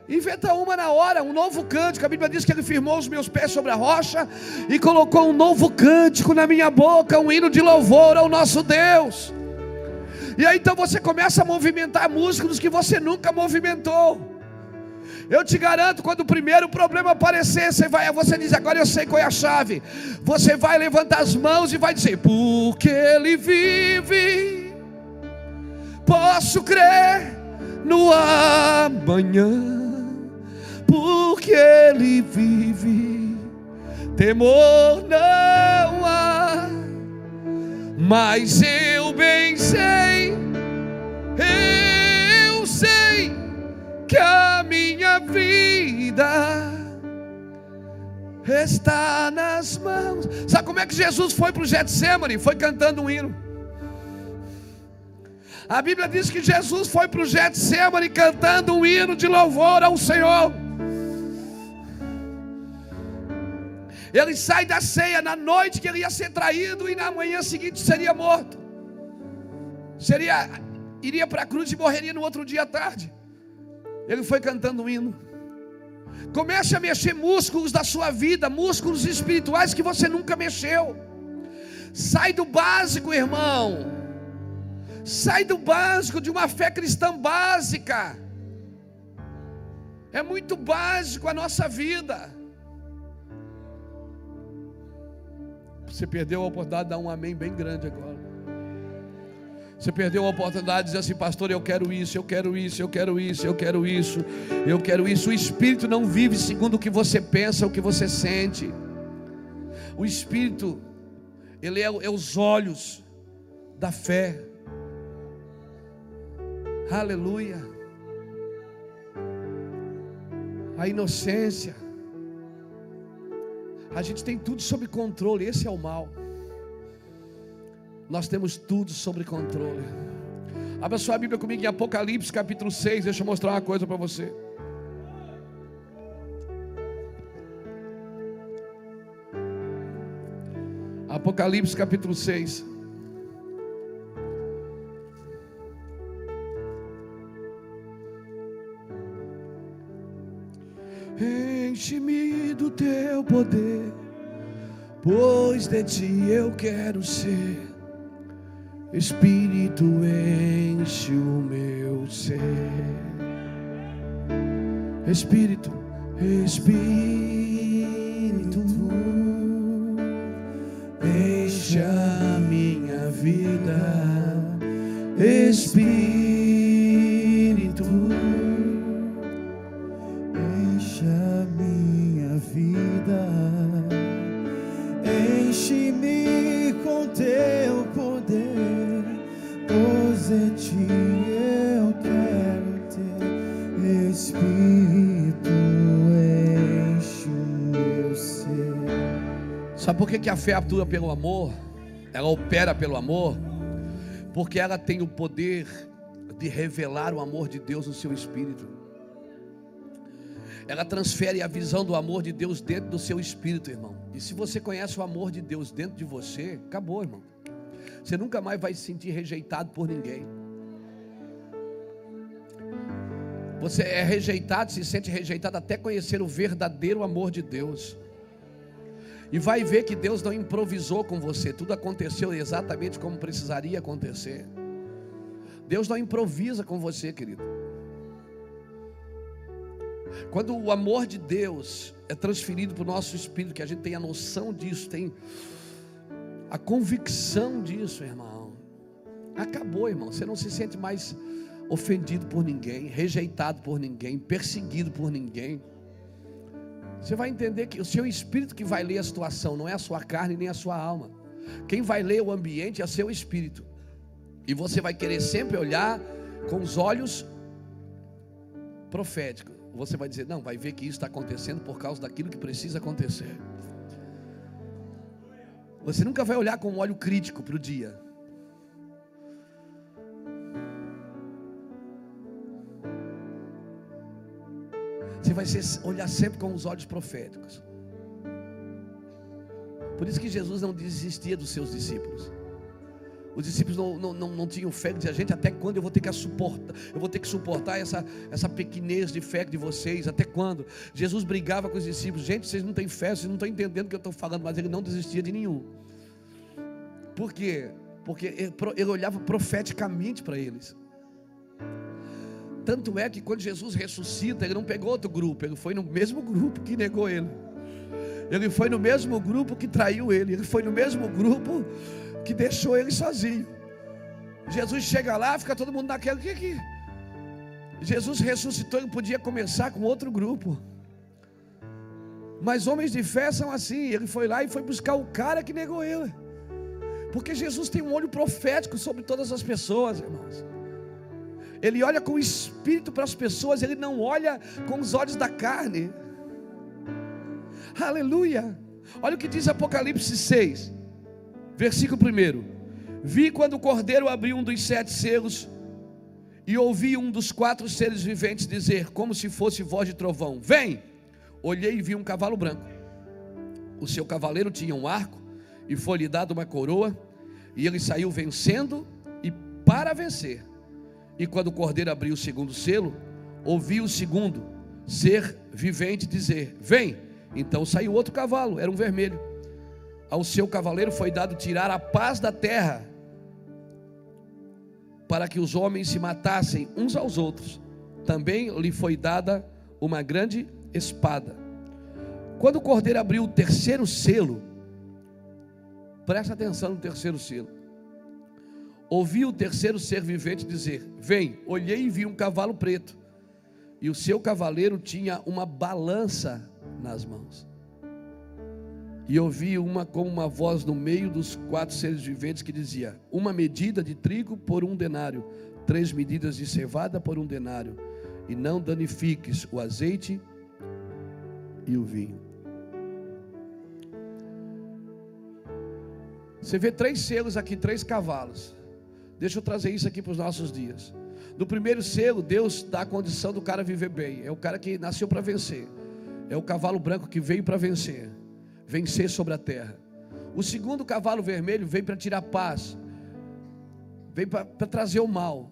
Inventa uma na hora, um novo cântico. A Bíblia diz que Ele firmou os meus pés sobre a rocha e colocou um novo cântico na minha boca, um hino de louvor ao nosso Deus. E aí então você começa a movimentar músculos que você nunca movimentou. Eu te garanto, quando o primeiro problema aparecer, você diz, agora eu sei qual é a chave. Você vai levantar as mãos e vai dizer, porque Ele vive, posso crer no amanhã. Porque Ele vive, temor não há. Mas eu bem sei, eu sei que a minha vida está nas mãos. Sabe como é que Jesus foi para o Getsemane? Foi cantando um hino. A Bíblia diz que Jesus foi para o Getsemane cantando um hino de louvor ao Senhor. Ele sai da ceia na noite que ele ia ser traído e na manhã seguinte seria morto. Iria para a cruz e morreria no outro dia à tarde. Ele foi cantando um hino. Comece a mexer músculos da sua vida, músculos espirituais que você nunca mexeu. Sai do básico, irmão. Sai do básico de uma fé cristã básica. É muito básico a nossa vida. Você perdeu a oportunidade de dar um amém bem grande agora. Você perdeu a oportunidade de dizer assim, pastor, eu quero isso, eu quero isso, eu quero isso, eu quero isso, eu quero isso. O Espírito não vive segundo o que você pensa, o que você sente. O Espírito, ele é os olhos da fé. Aleluia. A inocência. A gente tem tudo sob controle. Esse é o mal. Nós temos tudo sob controle. Abra sua Bíblia comigo em Apocalipse capítulo 6. Deixa eu mostrar uma coisa para você. Apocalipse capítulo 6. Enche-me do teu poder, pois de ti eu quero ser. Espírito, enche o meu ser. Espírito, Espírito, enche a minha vida. Espírito, enche a minha vida. Enche-me com teu poder, pois de ti eu quero ter. Espírito, enche o meu ser. Sabe por que a fé atua pelo amor? Ela opera pelo amor? Porque ela tem o poder de revelar o amor de Deus no seu espírito. Ela transfere a visão do amor de Deus dentro do seu espírito, irmão. E se você conhece o amor de Deus dentro de você, acabou, irmão. Você nunca mais vai se sentir rejeitado por ninguém. Você é rejeitado, se sente rejeitado até conhecer o verdadeiro amor de Deus. E vai ver que Deus não improvisou com você. Tudo aconteceu exatamente como precisaria acontecer. Deus não improvisa com você, querido. Quando o amor de Deus é transferido para o nosso espírito, que a gente tem a noção disso, tem a convicção disso, irmão, acabou, irmão. Você não se sente mais ofendido por ninguém, rejeitado por ninguém, perseguido por ninguém. Você vai entender que o seu espírito que vai ler a situação, não é a sua carne nem a sua alma. Quem vai ler o ambiente é seu espírito. E você vai querer sempre olhar com os olhos proféticos. Você vai dizer, não, vai ver que isso está acontecendo por causa daquilo que precisa acontecer. Você nunca vai olhar com um olho crítico para o dia. Você vai olhar sempre com os olhos proféticos. Por isso que Jesus não desistia dos seus discípulos. Os discípulos não tinham fé, diziam, gente, até quando eu vou ter que suportar essa pequenez de fé de vocês, até quando? Jesus brigava com os discípulos, gente, vocês não têm fé, vocês não estão entendendo o que eu estou falando, mas ele não desistia de nenhum. Por quê? Porque ele olhava profeticamente para eles. Tanto é que quando Jesus ressuscita, ele não pegou outro grupo, ele foi no mesmo grupo que negou ele. Ele foi no mesmo grupo que traiu ele, ele foi no mesmo grupo que deixou ele sozinho. Jesus chega lá, fica todo mundo naquela, que Jesus ressuscitou, ele podia começar com outro grupo. Mas homens de fé são assim. Ele foi lá e foi buscar o cara que negou ele. Porque Jesus tem um olho profético sobre todas as pessoas, irmãos. Ele olha com o espírito para as pessoas, ele não olha com os olhos da carne. Aleluia. Olha o que diz Apocalipse 6, versículo 1. Vi quando o Cordeiro abriu um dos 7 selos, e ouvi um dos 4 seres viventes dizer, como se fosse voz de trovão, vem! Olhei e vi um cavalo branco. O seu cavaleiro tinha um arco, e foi-lhe dado uma coroa, e ele saiu vencendo e para vencer. E quando o Cordeiro abriu o segundo selo, ouvi o segundo ser vivente dizer, vem! Então saiu outro cavalo, era um vermelho. Ao seu cavaleiro foi dado tirar a paz da terra, para que os homens se matassem uns aos outros. Também lhe foi dada uma grande espada. Quando o Cordeiro abriu o terceiro selo, presta atenção no terceiro selo, ouvi o terceiro ser vivente dizer, vem, olhei e vi um cavalo preto, e o seu cavaleiro tinha uma balança nas mãos. E ouvi como uma voz no meio dos 4 seres viventes que dizia: uma medida de trigo por 1 denário, 3 medidas de cevada por 1 denário, e não danifiques o azeite e o vinho. Você vê 3 selos aqui, 3 cavalos. Deixa eu trazer isso aqui para os nossos dias. No primeiro selo, Deus dá a condição do cara viver bem. É o cara que nasceu para vencer. É o cavalo branco que veio para vencer. Vencer sobre a terra. O segundo cavalo vermelho veio para tirar paz. Veio para trazer o mal.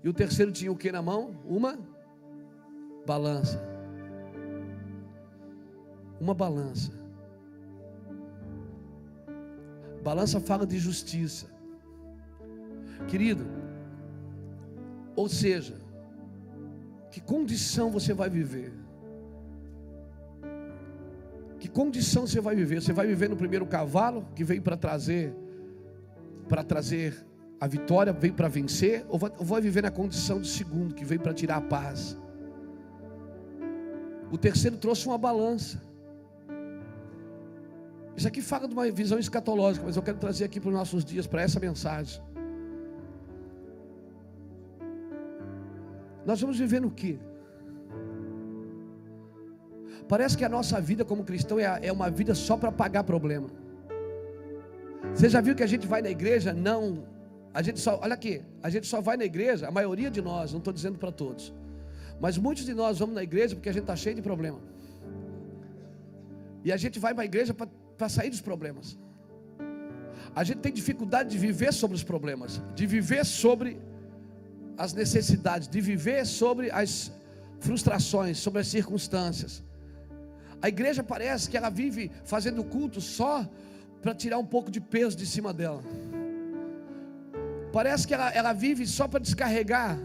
E o terceiro tinha o que na mão? Uma balança. Uma balança. Balança fala de justiça. Querido, ou seja, que condição você vai viver? Que condição você vai viver? Você vai viver no primeiro cavalo, que veio para trazer a vitória, veio para vencer? Ou vai viver na condição do segundo, que veio para tirar a paz? O terceiro trouxe uma balança. Isso aqui fala de uma visão escatológica, mas eu quero trazer aqui para os nossos dias, para essa mensagem. Nós vamos viver no quê? Parece que a nossa vida como cristão é uma vida só para pagar problema. Você já viu que a gente vai na igreja? Não. Olha aqui, a gente só vai na igreja, a maioria de nós, não estou dizendo para todos, mas muitos de nós vamos na igreja porque a gente está cheio de problema. E a gente vai para a igreja para sair dos problemas. A gente tem dificuldade de viver sobre os problemas, de viver sobre as necessidades, de viver sobre as frustrações, sobre as circunstâncias. A igreja parece que ela vive fazendo culto só para tirar um pouco de peso de cima dela. Parece que ela vive só para descarregar.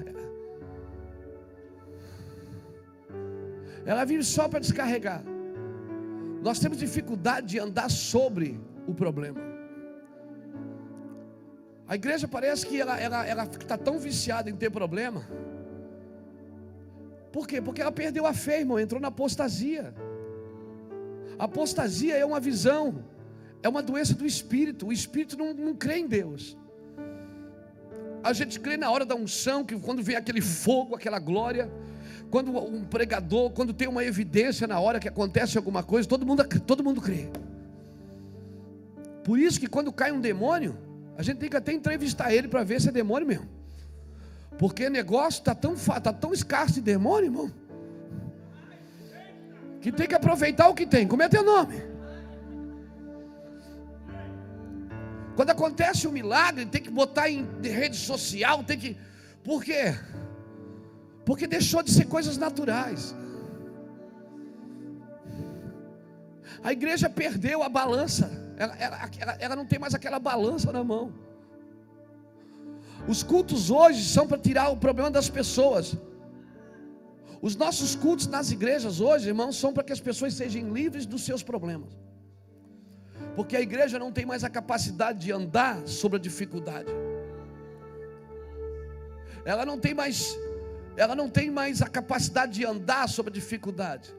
Ela vive só para descarregar. Nós temos dificuldade de andar sobre o problema. A igreja parece que ela está tão viciada em ter problema. Por quê? Porque ela perdeu a fé, irmão, entrou na apostasia. A apostasia é uma visão, é uma doença do espírito. O espírito não crê em Deus. A gente crê na hora da unção, que quando vem aquele fogo, aquela glória, quando um pregador, quando tem uma evidência na hora que acontece alguma coisa, todo mundo crê. Por isso que quando cai um demônio, a gente tem que até entrevistar ele para ver se é demônio mesmo. Porque o negócio está tão escasso de demônio, irmão, que tem que aproveitar o que tem. Como é teu nome? Quando acontece um milagre, tem que botar em rede social, por quê? Porque deixou de ser coisas naturais. A igreja perdeu a balança. Ela não tem mais aquela balança na mão. Os cultos hoje são para tirar o problema das pessoas. Os nossos cultos nas igrejas hoje, irmãos, são para que as pessoas sejam livres dos seus problemas. Porque a igreja não tem mais a capacidade de andar sobre a dificuldade. Ela não tem mais a capacidade de andar sobre a dificuldade.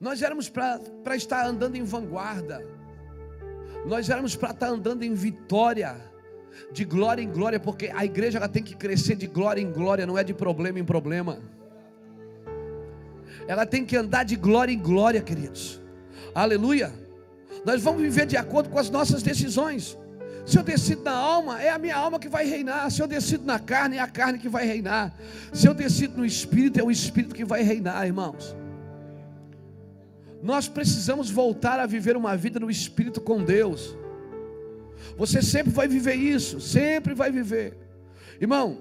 Nós éramos para estar andando em vanguarda. Nós éramos para estar andando em vitória, de glória em glória, porque a igreja ela tem que crescer de glória em glória, não é de problema em problema. Ela tem que andar de glória em glória, queridos. Aleluia. Nós vamos viver de acordo com as nossas decisões. Se eu decido na alma, é a minha alma que vai reinar. Se eu decido na carne, é a carne que vai reinar. Se eu decido no espírito, é o espírito que vai reinar, irmãos. Nós precisamos voltar a viver uma vida no espírito com Deus. Você sempre vai viver isso, sempre vai viver. Irmão,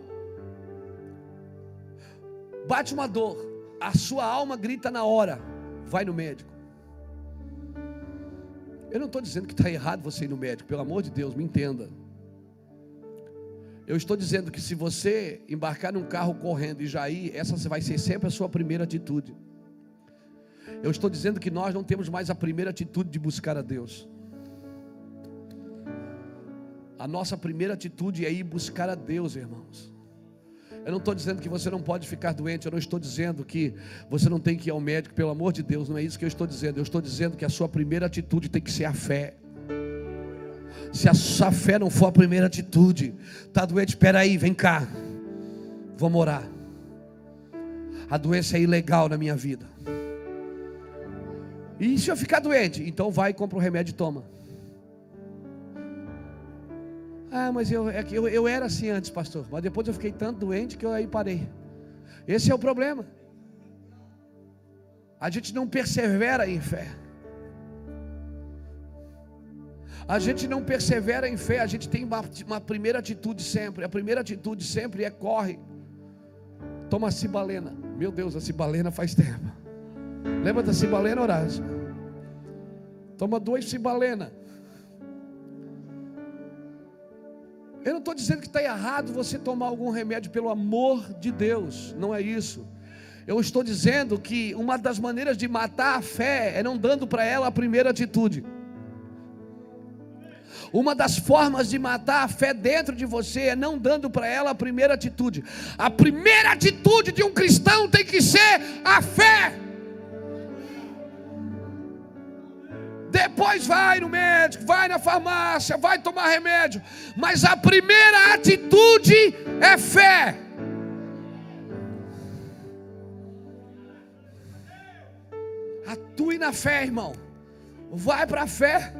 bate uma dor, a sua alma grita na hora, vai no médico. Eu não estou dizendo que está errado você ir no médico, pelo amor de Deus, me entenda. Eu estou dizendo que se você embarcar num carro correndo e já ir, essa vai ser sempre a sua primeira atitude. Eu estou dizendo que nós não temos mais a primeira atitude de buscar a Deus. A nossa primeira atitude é ir buscar a Deus, irmãos. Eu não estou dizendo que você não pode ficar doente. Eu não estou dizendo que você não tem que ir ao médico. Pelo amor de Deus, não é isso que eu estou dizendo. Eu estou dizendo que a sua primeira atitude tem que ser a fé. Se a sua fé não for a primeira atitude, está doente, espera aí, vem cá, vamos orar. A doença é ilegal na minha vida. E se eu ficar doente? Então vai e compra o remédio e toma. Ah, mas eu era assim antes, pastor. Mas depois eu fiquei tanto doente que eu aí parei. Esse é o problema. A gente não persevera em fé. A gente não persevera em fé. A gente tem uma primeira atitude sempre. A primeira atitude sempre é corre. Toma cibalena. Meu Deus, a cibalena faz tempo. Lembra da cibalena, Horácio? Toma 2 cibalena. Eu não estou dizendo que está errado você tomar algum remédio, pelo amor de Deus. Não é isso. Eu estou dizendo que uma das maneiras de matar a fé é não dando para ela a primeira atitude. Uma das formas de matar a fé dentro de você é não dando para ela a primeira atitude. A primeira atitude de um cristão tem que ser a fé. Depois vai no médico, vai na farmácia, vai tomar remédio. Mas a primeira atitude é fé. Atue na fé, irmão. Vai para a fé.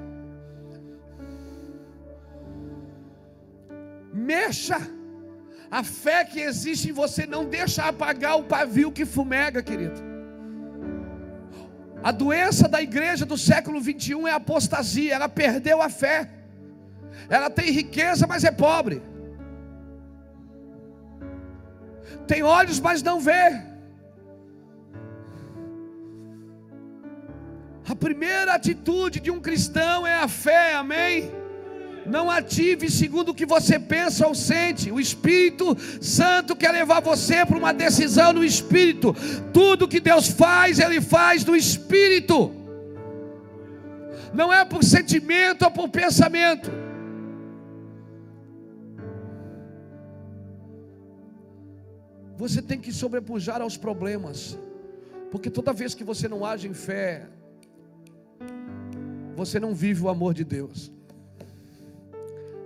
Mexa. A fé que existe em você não deixa apagar o pavio que fumega, querido. A doença da igreja do século 21 é a apostasia. Ela perdeu a fé. Ela tem riqueza, mas é pobre. Tem olhos, mas não vê. A primeira atitude de um cristão é a fé, amém? Não ative segundo o que você pensa ou sente. O Espírito Santo quer levar você para uma decisão no Espírito. Tudo que Deus faz, Ele faz no Espírito. Não é por sentimento ou por pensamento. Você tem que sobrepujar aos problemas. Porque toda vez que você não age em fé, você não vive o amor de Deus.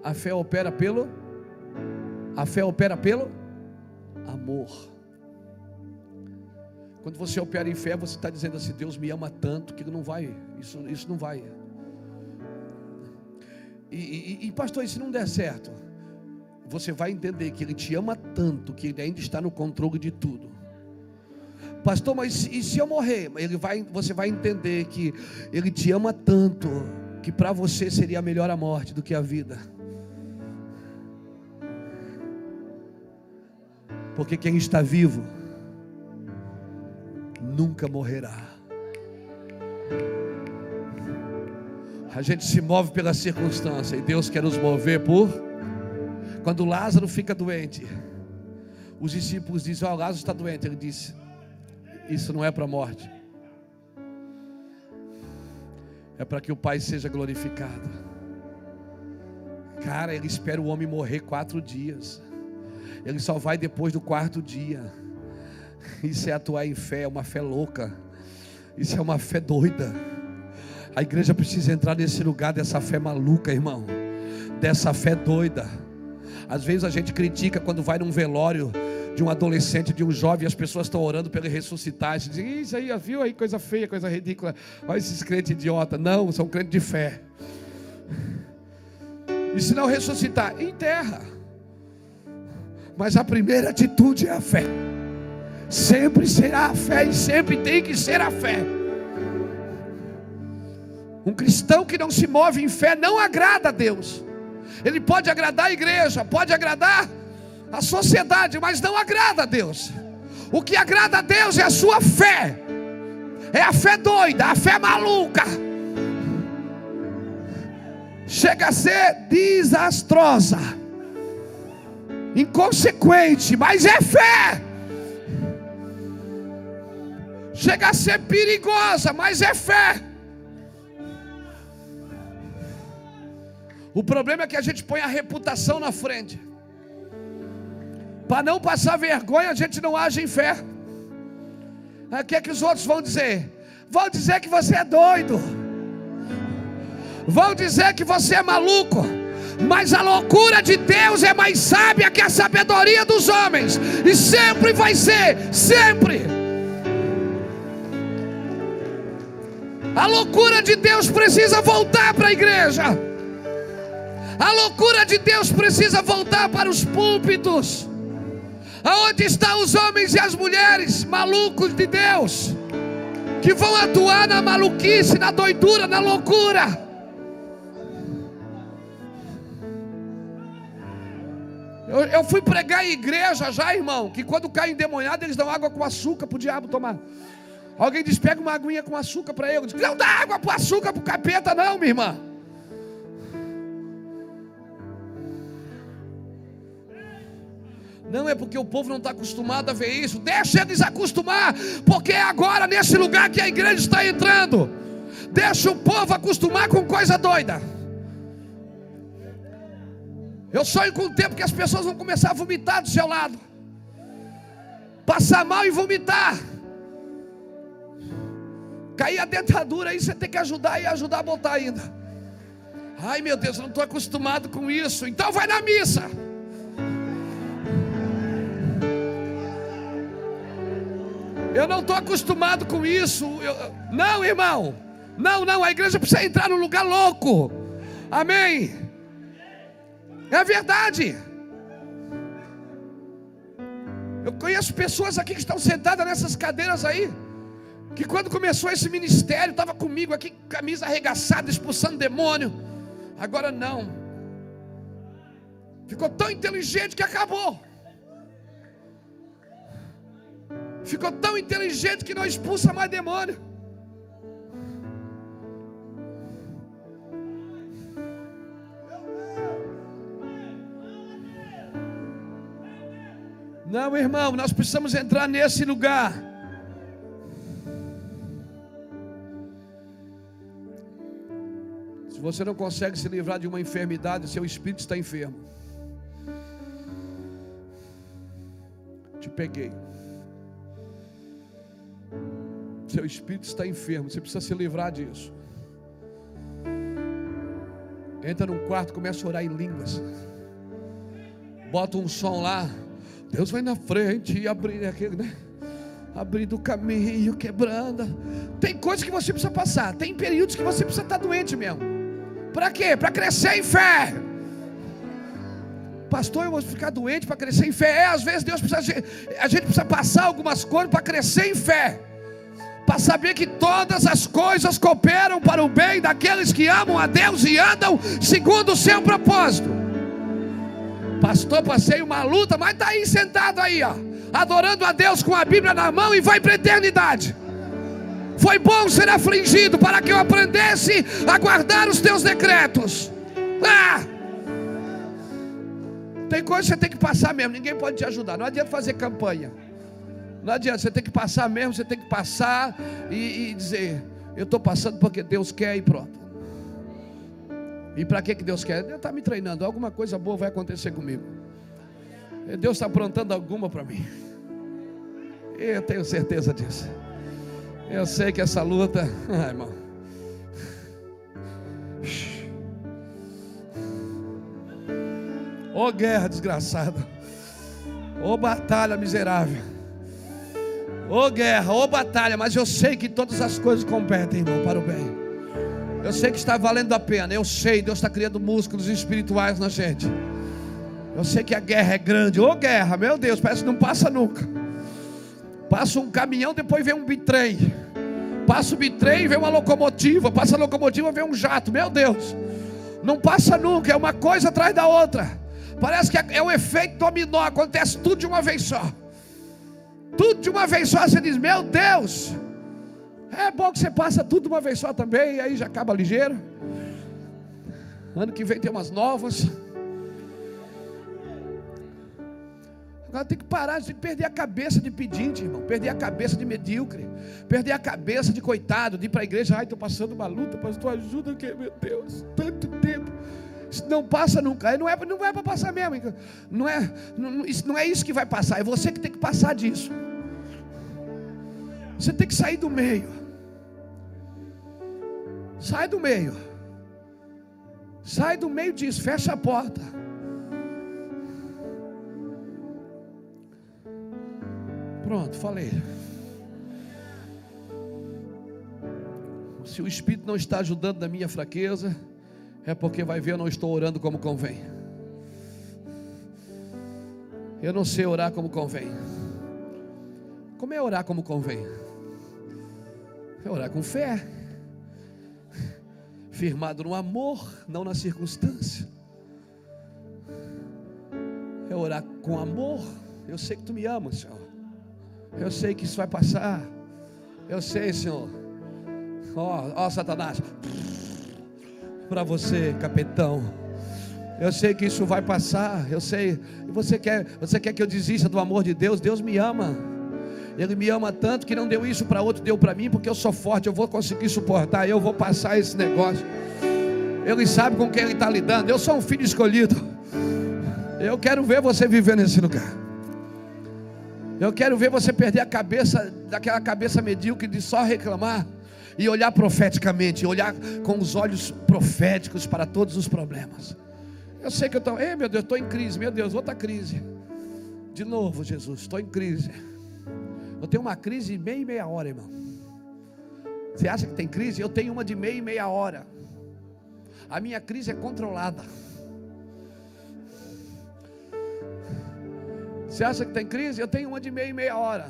A fé opera pelo amor. Quando você opera em fé, você está dizendo assim: Deus me ama tanto que não vai, isso não vai. E pastor, e se não der certo? Você vai entender que Ele te ama tanto que Ele ainda está no controle de tudo. Pastor, mas e se eu morrer? Você vai entender que Ele te ama tanto que para você seria melhor a morte do que a vida. Porque quem está vivo nunca morrerá. A gente se move pela circunstância e Deus quer nos mover por... Quando Lázaro fica doente, os discípulos dizem: Lázaro está doente. Ele disse: isso não é para a morte, é para que o Pai seja glorificado. Cara, ele espera o homem morrer 4 dias. Ele só vai depois do 4º dia. Isso é atuar em fé, é uma fé louca. Isso é uma fé doida. A igreja precisa entrar nesse lugar dessa fé maluca, irmão. Dessa fé doida. Às vezes a gente critica quando vai num velório de um adolescente, de um jovem, as pessoas estão orando para ele ressuscitar. Você diz: isso aí, viu aí, coisa feia, coisa ridícula. Olha esses crentes idiotas. Não, são crentes de fé. E se não ressuscitar, enterra. Mas a primeira atitude é a fé. Sempre será a fé e sempre tem que ser a fé. Um cristão que não se move em fé não agrada a Deus. Ele pode agradar a igreja, pode agradar a sociedade, mas não agrada a Deus. O que agrada a Deus é a sua fé. É a fé doida, a fé maluca. Chega a ser desastrosa, inconsequente, mas é fé. Chega a ser perigosa, mas é fé. O problema é que a gente põe a reputação na frente. Para não passar vergonha, a gente não age em fé. O que é que os outros vão dizer? Vão dizer que você é doido, vão dizer que você é maluco. Mas a loucura de Deus é mais sábia que a sabedoria dos homens, e sempre vai ser, sempre. A loucura de Deus precisa voltar para a igreja. A loucura de Deus precisa voltar para os púlpitos. Aonde estão os homens e as mulheres malucos de Deus, que vão atuar na maluquice, na doidura, na loucura? Eu fui pregar em igreja já, irmão, que quando cai endemoniado eles dão água com açúcar para o diabo tomar. Alguém diz, pega uma aguinha com açúcar para ele. Não dá água com açúcar para o capeta não, minha irmã. Não é porque o povo não está acostumado a ver isso. Deixa eles acostumar, porque é agora nesse lugar que a igreja está entrando. Deixa o povo acostumar com coisa doida. Eu sonho com o tempo que as pessoas vão começar a vomitar do seu lado, passar mal e vomitar, cair a dentadura, aí você tem que ajudar e ajudar a botar ainda. Ai meu Deus, eu não estou acostumado com isso. Então vai na missa. Eu não estou acostumado com isso. Não, irmão. Não, a igreja precisa entrar num lugar louco. Amém. É verdade. Eu conheço pessoas aqui que estão sentadas nessas cadeiras aí, que quando começou esse ministério estava comigo aqui, camisa arregaçada, expulsando demônio. Agora não. Ficou tão inteligente que acabou. Ficou tão inteligente que não expulsa mais demônio. Não, irmão, nós precisamos entrar nesse lugar. Se você não consegue se livrar de uma enfermidade, seu espírito está enfermo. Te peguei. Seu espírito está enfermo, você precisa se livrar disso. Entra num quarto, começa a orar em línguas. Bota um som lá. Deus vai na frente e abrir aquele, né? Abrindo o caminho, quebrando. Tem coisas que você precisa passar. Tem períodos que você precisa estar doente mesmo. Para quê? Para crescer em fé. Pastor, eu vou ficar doente para crescer em fé. Às vezes Deus precisa, a gente precisa passar algumas coisas para crescer em fé, para saber que todas as coisas cooperam para o bem daqueles que amam a Deus e andam segundo o seu propósito. Pastor, passei uma luta, mas está aí sentado aí, ó, adorando a Deus com a Bíblia na mão e vai para a eternidade. Foi bom ser afligido para que eu aprendesse a guardar os teus decretos. Tem coisa que você tem que passar mesmo, ninguém pode te ajudar. Não adianta fazer campanha. Não adianta, você tem que passar mesmo, você tem que passar e dizer, eu estou passando porque Deus quer e pronto. E para que Deus quer? Deus está me treinando, alguma coisa boa vai acontecer comigo. Deus está aprontando alguma para mim. Eu tenho certeza disso. Eu sei que essa luta, irmão, ô guerra desgraçada, ô batalha miserável, ô guerra, ô batalha, mas eu sei que todas as coisas competem, irmão, para o bem. Eu sei que está valendo a pena. Eu sei, Deus está criando músculos espirituais na gente. Eu sei que a guerra é grande. Ô guerra, meu Deus, parece que não passa nunca. Passa um caminhão, depois vem um bitrem. Passa o bitrem, vem uma locomotiva. Passa a locomotiva, vem um jato. Meu Deus, não passa nunca, é uma coisa atrás da outra. Parece que é um efeito dominó, acontece tudo de uma vez só. Tudo de uma vez só, você diz, meu Deus. É bom que você passa tudo de uma vez só também, e aí já acaba ligeiro. Ano que vem tem umas novas. Agora tem que parar de perder a cabeça de pedinte, irmão. Perder a cabeça de medíocre. Perder a cabeça de coitado, de ir para a igreja. Ai, estou passando uma luta, pastor, ajuda aqui, meu Deus. Tanto tempo Não passa nunca. Não é para passar mesmo. Não é isso que vai passar. É você que tem que passar disso. Você tem que sair do meio. Sai do meio. Sai do meio disso. Fecha a porta. Pronto, falei. Se o Espírito não está ajudando na minha fraqueza, é porque vai ver, eu não estou orando como convém. Eu não sei orar como convém. Como é orar como convém? É orar com fé, firmado no amor, não na circunstância. É orar com amor. Eu sei que tu me amas, Senhor. Eu sei que isso vai passar. Eu sei, Senhor. Ó, Satanás, para você, capitão. Eu sei que isso vai passar. Eu sei. Você quer que eu desista do amor de Deus? Deus me ama. Ele me ama tanto que não deu isso para outro, deu para mim, porque eu sou forte. Eu vou conseguir suportar. Eu vou passar esse negócio. Ele sabe com quem ele está lidando. Eu sou um filho escolhido. Eu quero ver você viver nesse lugar. Eu quero ver você perder a cabeça, daquela cabeça medíocre de só reclamar, e olhar profeticamente, olhar com os olhos proféticos para todos os problemas. Eu sei que eu estou, meu Deus, estou em crise, meu Deus, outra crise. De novo, Jesus, estou em crise. Eu tenho uma crise de meia e meia hora, irmão. Você acha que tem crise? Eu tenho uma de meia e meia hora. A minha crise é controlada. Você acha que tem crise? Eu tenho uma de meia e meia hora.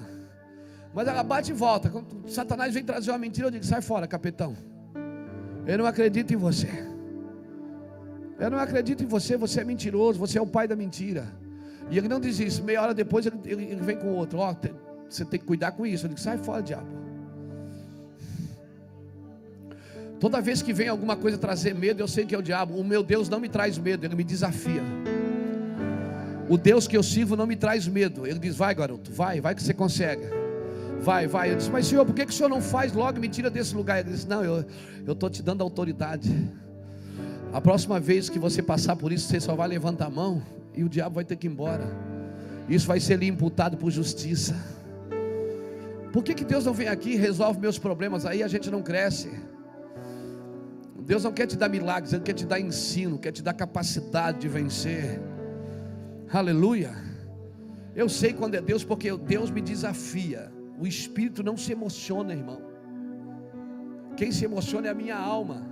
Mas ela bate e volta. Quando Satanás vem trazer uma mentira, eu digo: sai fora, capitão. Eu não acredito em você. Eu não acredito em você. Você é mentiroso. Você é o pai da mentira. E ele não diz isso. Meia hora depois ele vem com outro. Você tem que cuidar com isso. Eu digo: sai fora, diabo. Toda vez que vem alguma coisa trazer medo, eu sei que é o diabo. O meu Deus não me traz medo, Ele me desafia. O Deus que eu sirvo não me traz medo. Ele diz: vai, garoto, vai que você consegue. Vai. Eu disse: mas Senhor, por que o Senhor não faz logo, me tira desse lugar? Ele disse: não, eu estou te dando autoridade. A próxima vez que você passar por isso, você só vai levantar a mão e o diabo vai ter que ir embora. Isso vai ser lhe imputado por justiça. Por que Deus não vem aqui e resolve meus problemas? Aí a gente não cresce. Deus não quer te dar milagres, Ele quer te dar ensino, quer te dar capacidade de vencer. Aleluia. Eu sei quando é Deus, porque Deus me desafia. O Espírito não se emociona, irmão. Quem se emociona é a minha alma.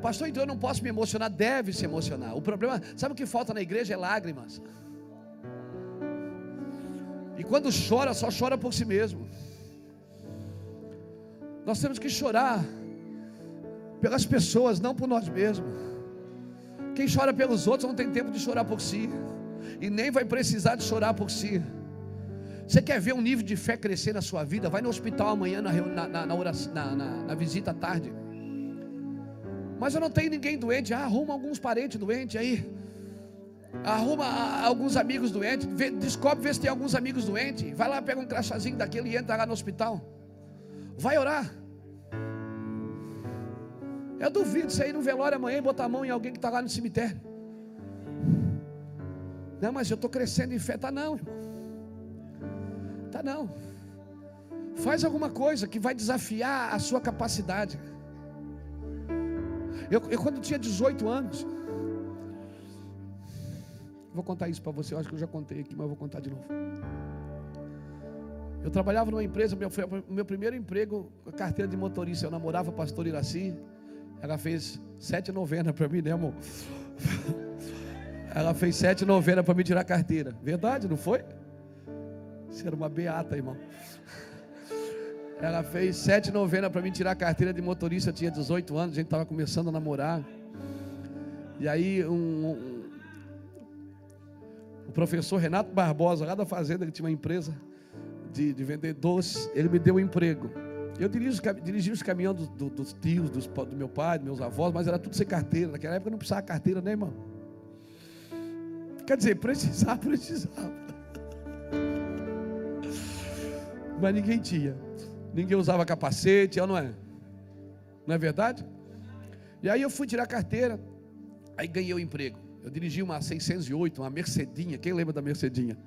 Pastor, então eu não posso me emocionar. Deve se emocionar. O problema, sabe o que falta na igreja? É lágrimas. E quando chora, só chora por si mesmo. Nós temos que chorar pelas pessoas, não por nós mesmos. Quem chora pelos outros não tem tempo de chorar por si, e nem vai precisar de chorar por si. Você quer ver um nível de fé crescer na sua vida? Vai no hospital amanhã na visita à tarde. Mas eu não tenho ninguém doente. Arruma alguns parentes doentes aí. Arruma alguns amigos doentes. Vê se tem alguns amigos doentes. Vai lá, pega um crachazinho daquele e entra lá no hospital. Vai orar. Eu duvido você ir no velório amanhã e botar a mão em alguém que está lá no cemitério. Não, mas eu estou crescendo em fé. Tá não, irmão. Tá não. Faz alguma coisa que vai desafiar a sua capacidade. Eu quando tinha 18 anos, vou contar isso para você. Eu acho que eu já contei aqui, mas eu vou contar de novo. Eu trabalhava numa empresa, foi o meu primeiro emprego, a carteira de motorista. Eu namorava a pastora Iraci. Ela fez 7 novenas para mim, né, amor? Ela fez 7 novenas para me tirar a carteira. Verdade, não foi? Você era uma beata, irmão. Ela fez 7 novenas para me tirar a carteira de motorista. Eu tinha 18 anos, a gente estava começando a namorar. E aí o professor Renato Barbosa, lá da fazenda, que tinha uma empresa de vender doces, ele me deu um emprego. Eu dirigia os caminhões dos tios, do meu pai, dos meus avós, mas era tudo sem carteira. Naquela época não precisava carteira, né, irmão? Quer dizer, precisava. Mas ninguém tinha. Ninguém usava capacete, não é? Não é verdade? E aí eu fui tirar a carteira. Aí ganhei o emprego. Eu dirigi uma 608, uma Mercedinha. Quem lembra da Mercedinha?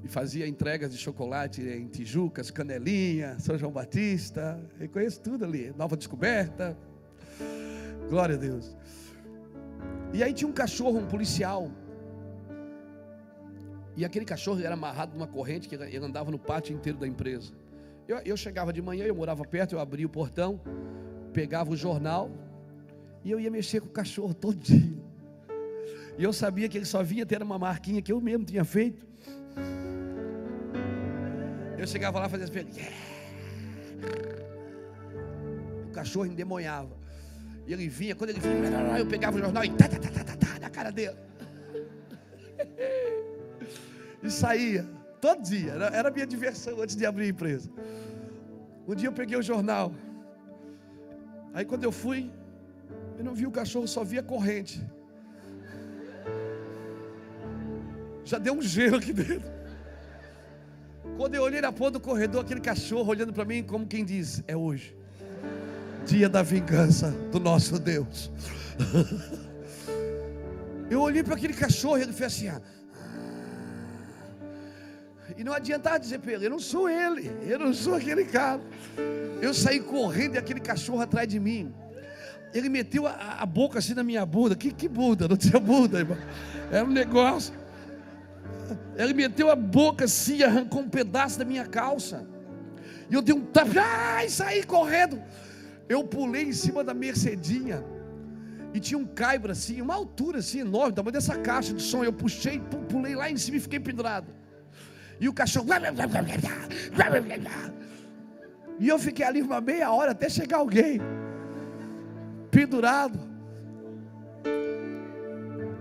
E fazia entregas de chocolate em Tijucas, Canelinha, São João Batista. Eu conheço tudo ali. Nova Descoberta. Glória a Deus. E aí tinha um cachorro, um policial. E aquele cachorro era amarrado numa corrente que ele andava no pátio inteiro da empresa. Eu chegava de manhã, eu morava perto, eu abria o portão, pegava o jornal e eu ia mexer com o cachorro todo dia. E eu sabia que ele só vinha ter uma marquinha que eu mesmo tinha feito. Eu chegava lá e fazia assim, o cachorro endemoniava. E ele vinha, quando ele vinha, eu pegava o jornal e na cara dele. E saía, todo dia, era a minha diversão antes de abrir a empresa. Um dia eu peguei o jornal. Aí quando eu fui, eu não vi o cachorro, só vi a corrente. Já deu um gelo aqui dentro. Quando eu olhei na ponta do corredor, aquele cachorro olhando para mim como quem diz, é hoje, dia da vingança do nosso Deus. Eu olhei para aquele cachorro e ele fez assim, e não adiantava dizer para ele, eu não sou ele, eu não sou aquele cara. Eu saí correndo e aquele cachorro atrás de mim. Ele meteu a boca assim na minha bunda. Que bunda? Não tinha bunda, irmão. Era um negócio. Ele meteu a boca assim, arrancou um pedaço da minha calça. E eu dei um tapa, e saí correndo. Eu pulei em cima da Mercedinha. E tinha um caibro assim, uma altura assim enorme, da tamanho dessa caixa de som. Eu puxei, pulei lá em cima e fiquei pendurado. E o cachorro. E eu fiquei ali uma meia hora até chegar alguém. Pendurado.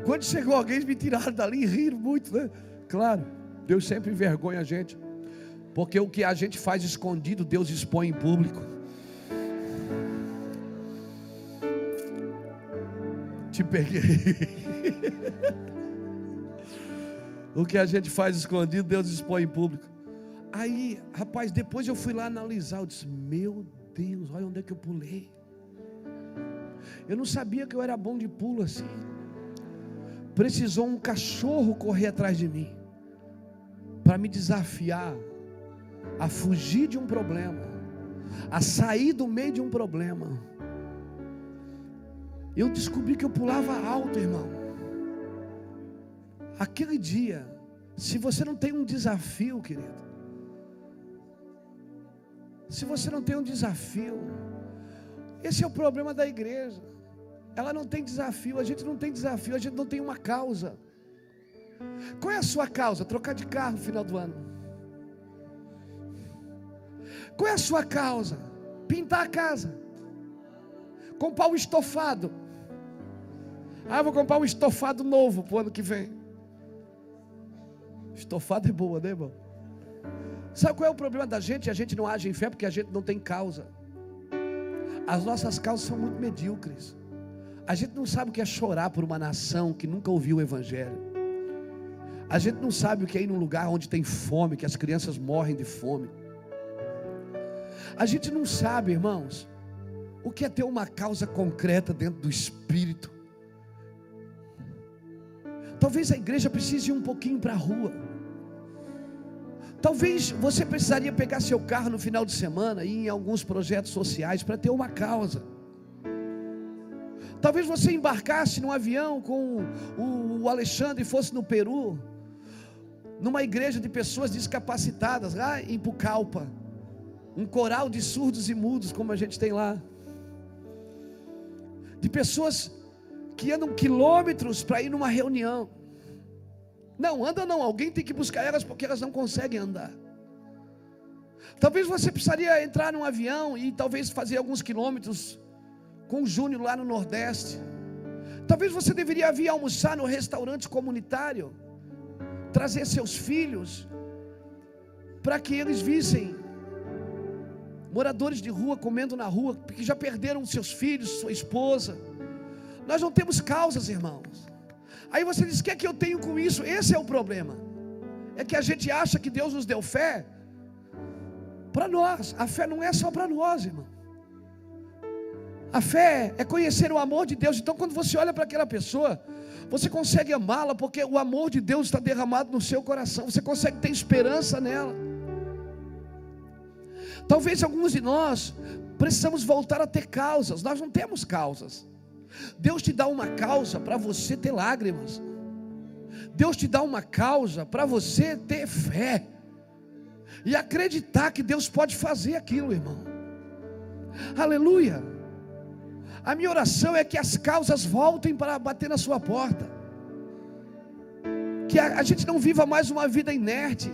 Quando chegou alguém, eles me tiraram dali e riram muito, né? Claro, Deus sempre envergonha a gente. Porque o que a gente faz escondido, Deus expõe em público. Te peguei. O que a gente faz escondido, Deus expõe em público. Aí, rapaz, depois eu fui lá analisar. Eu disse, meu Deus, olha onde é que eu pulei. Eu não sabia que eu era bom de pulo assim. Precisou um cachorro correr atrás de mim para me desafiar a fugir de um problema, a sair do meio de um problema. Eu descobri que eu pulava alto, irmão. Aquele dia, se você não tem um desafio, querido, se você não tem um desafio, esse é o problema da igreja. Ela não tem desafio, a gente não tem desafio, a gente não tem uma causa. Qual é a sua causa? Trocar de carro no final do ano. Qual é a sua causa? Pintar a casa. Comprar um estofado. Vou comprar um estofado novo para o ano que vem. Estofado é boa, né, irmão? Sabe qual é o problema da gente? A gente não age em fé porque a gente não tem causa. As nossas causas são muito medíocres. A gente não sabe o que é chorar por uma nação que nunca ouviu o Evangelho. A gente não sabe o que é ir num lugar onde tem fome, que as crianças morrem de fome. A gente não sabe, irmãos, o que é ter uma causa concreta dentro do Espírito. Talvez a igreja precise ir um pouquinho para a rua. Talvez você precisaria pegar seu carro no final de semana e ir em alguns projetos sociais para ter uma causa. Talvez você embarcasse num avião com o Alexandre e fosse no Peru, numa igreja de pessoas discapacitadas, lá em Pucallpa, um coral de surdos e mudos, como a gente tem lá, de pessoas que andam quilômetros para ir numa reunião. Não, anda não, alguém tem que buscar elas porque elas não conseguem andar. Talvez você precisaria entrar num avião e talvez fazer alguns quilômetros com o Júnior lá no Nordeste. Talvez você deveria vir almoçar no restaurante comunitário, trazer seus filhos, para que eles vissem moradores de rua comendo na rua, porque já perderam seus filhos, sua esposa. Nós não temos causas, irmãos. Aí você diz, o que é que eu tenho com isso? Esse é o problema. É que a gente acha que Deus nos deu fé para nós. A fé não é só para nós, irmão. A fé é conhecer o amor de Deus. Então, quando você olha para aquela pessoa, você consegue amá-la, porque o amor de Deus está derramado no seu coração. Você consegue ter esperança nela. Talvez alguns de nós precisamos voltar a ter causas. Nós não temos causas. Deus te dá uma causa para você ter lágrimas. Deus te dá uma causa para você ter fé e acreditar que Deus pode fazer aquilo, irmão. Aleluia. A minha oração é que as causas voltem para bater na sua porta, que a gente não viva mais uma vida inerte.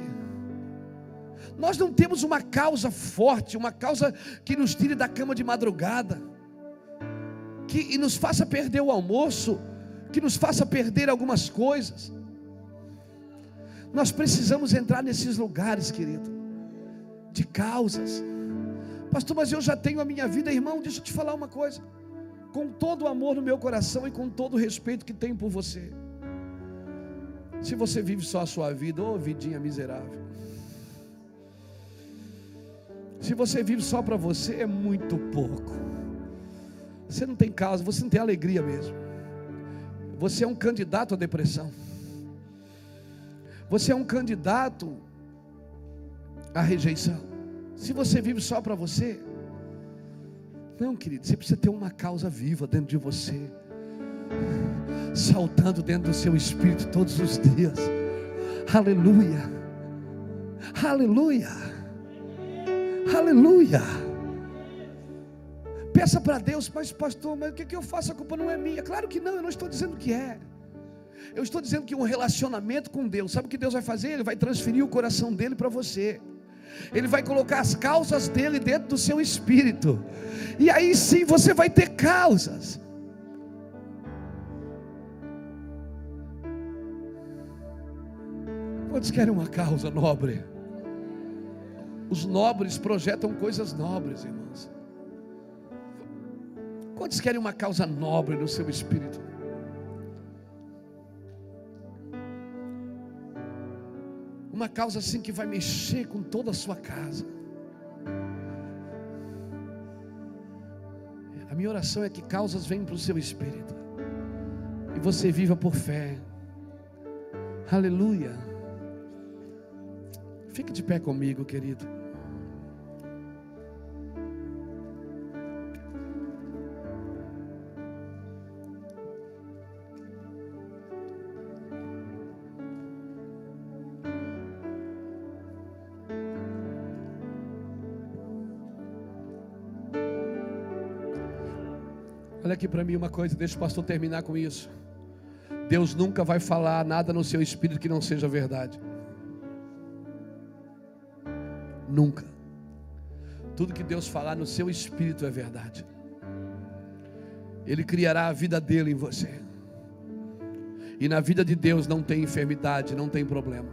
Nós não temos uma causa forte, uma causa que nos tire da cama de madrugada, que nos faça perder o almoço, que nos faça perder algumas coisas. Nós precisamos entrar nesses lugares, querido, de causas. Pastor, mas eu já tenho a minha vida. Irmão, deixa eu te falar uma coisa, com todo o amor no meu coração e com todo o respeito que tenho por você, se você vive só a sua vida, ô vidinha miserável, se você vive só para você, é muito pouco. Você não tem causa, você não tem alegria mesmo. Você é um candidato à depressão. Você é um candidato à rejeição. Se você vive só para você, não, querido, você precisa ter uma causa viva dentro de você, saltando dentro do seu espírito todos os dias. Aleluia, aleluia, aleluia. Peça para Deus, mas pastor, mas o que eu faço? A culpa não é minha. Claro que não, eu não estou dizendo que é. Eu estou dizendo que um relacionamento com Deus, sabe o que Deus vai fazer? Ele vai transferir o coração dele para você. Ele vai colocar as causas dele dentro do seu espírito, e aí sim você vai ter causas. Quantos querem uma causa nobre? Os nobres projetam coisas nobres, irmãos. Quantos querem uma causa nobre no seu espírito? Uma causa assim que vai mexer com toda a sua casa. A minha oração é que causas venham para o seu espírito e você viva por fé. Aleluia. Fique de pé comigo, querido. Olha aqui para mim uma coisa, deixa o pastor terminar com isso. Deus nunca vai falar nada no seu espírito que não seja verdade. Nunca. Tudo que Deus falar no seu espírito é verdade. Ele criará a vida dele em você. E na vida de Deus não tem enfermidade, não tem problema.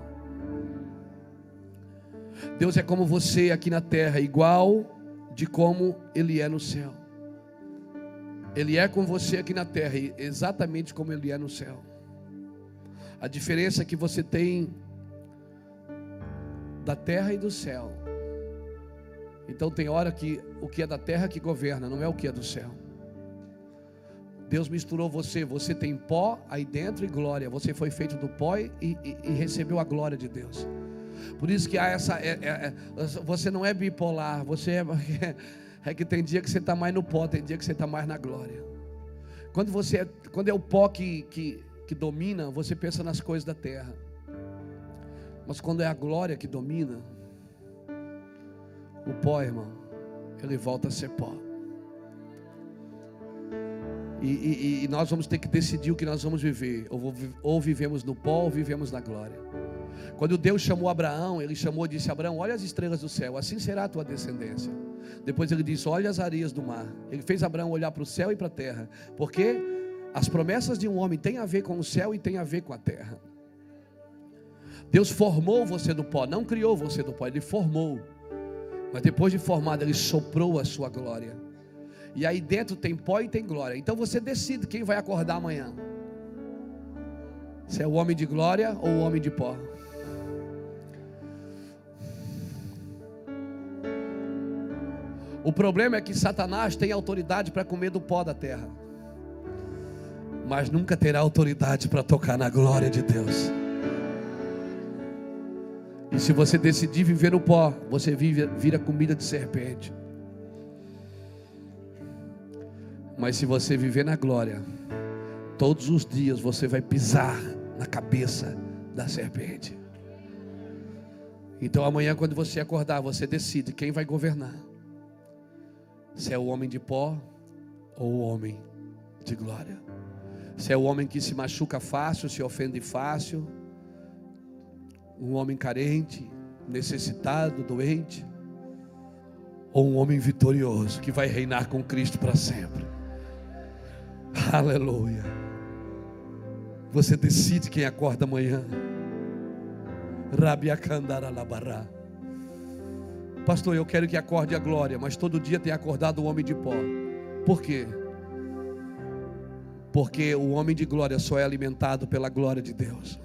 Deus é como você aqui na terra, igual de como Ele é no céu. Ele é com você aqui na terra, exatamente como Ele é no céu. A diferença é que você tem da terra e do céu. Então tem hora que o que é da terra que governa, não é o que é do céu. Deus misturou você, você tem pó aí dentro e glória. Você foi feito do pó e recebeu a glória de Deus. Por isso que há essa, você não é bipolar, você é que tem dia que você está mais no pó, tem dia que você está mais na glória. Quando é o pó que domina, você pensa nas coisas da terra. Mas quando é a glória que domina, o pó, irmão, ele volta a ser pó. E nós vamos ter que decidir o que nós vamos viver. Ou vivemos no pó ou vivemos na glória. Quando Deus chamou Abraão, Ele chamou e disse: Abraão, olha as estrelas do céu, assim será a tua descendência. Depois Ele disse: olha as areias do mar. Ele fez Abraão olhar para o céu e para a terra, porque as promessas de um homem têm a ver com o céu e têm a ver com a terra. Deus formou você do pó, não criou você do pó, Ele formou. Mas depois de formado, Ele soprou a sua glória. E aí dentro tem pó e tem glória. Então você decide quem vai acordar amanhã. Se é o homem de glória ou o homem de pó. O problema é que Satanás tem autoridade para comer do pó da terra, mas nunca terá autoridade para tocar na glória de Deus. E se você decidir viver no pó, você vira comida de serpente. Mas se você viver na glória, todos os dias você vai pisar na cabeça da serpente. Então amanhã, quando você acordar, você decide quem vai governar: se é o homem de pó ou o homem de glória. Se é o homem que se machuca fácil, se ofende fácil, um homem carente, necessitado, doente, ou um homem vitorioso que vai reinar com Cristo para sempre. Aleluia. Você decide quem acorda amanhã. Rabiacandaralabará. Pastor, eu quero que acorde a glória, mas todo dia tem acordado o homem de pó. Por quê? Porque o homem de glória só é alimentado pela glória de Deus.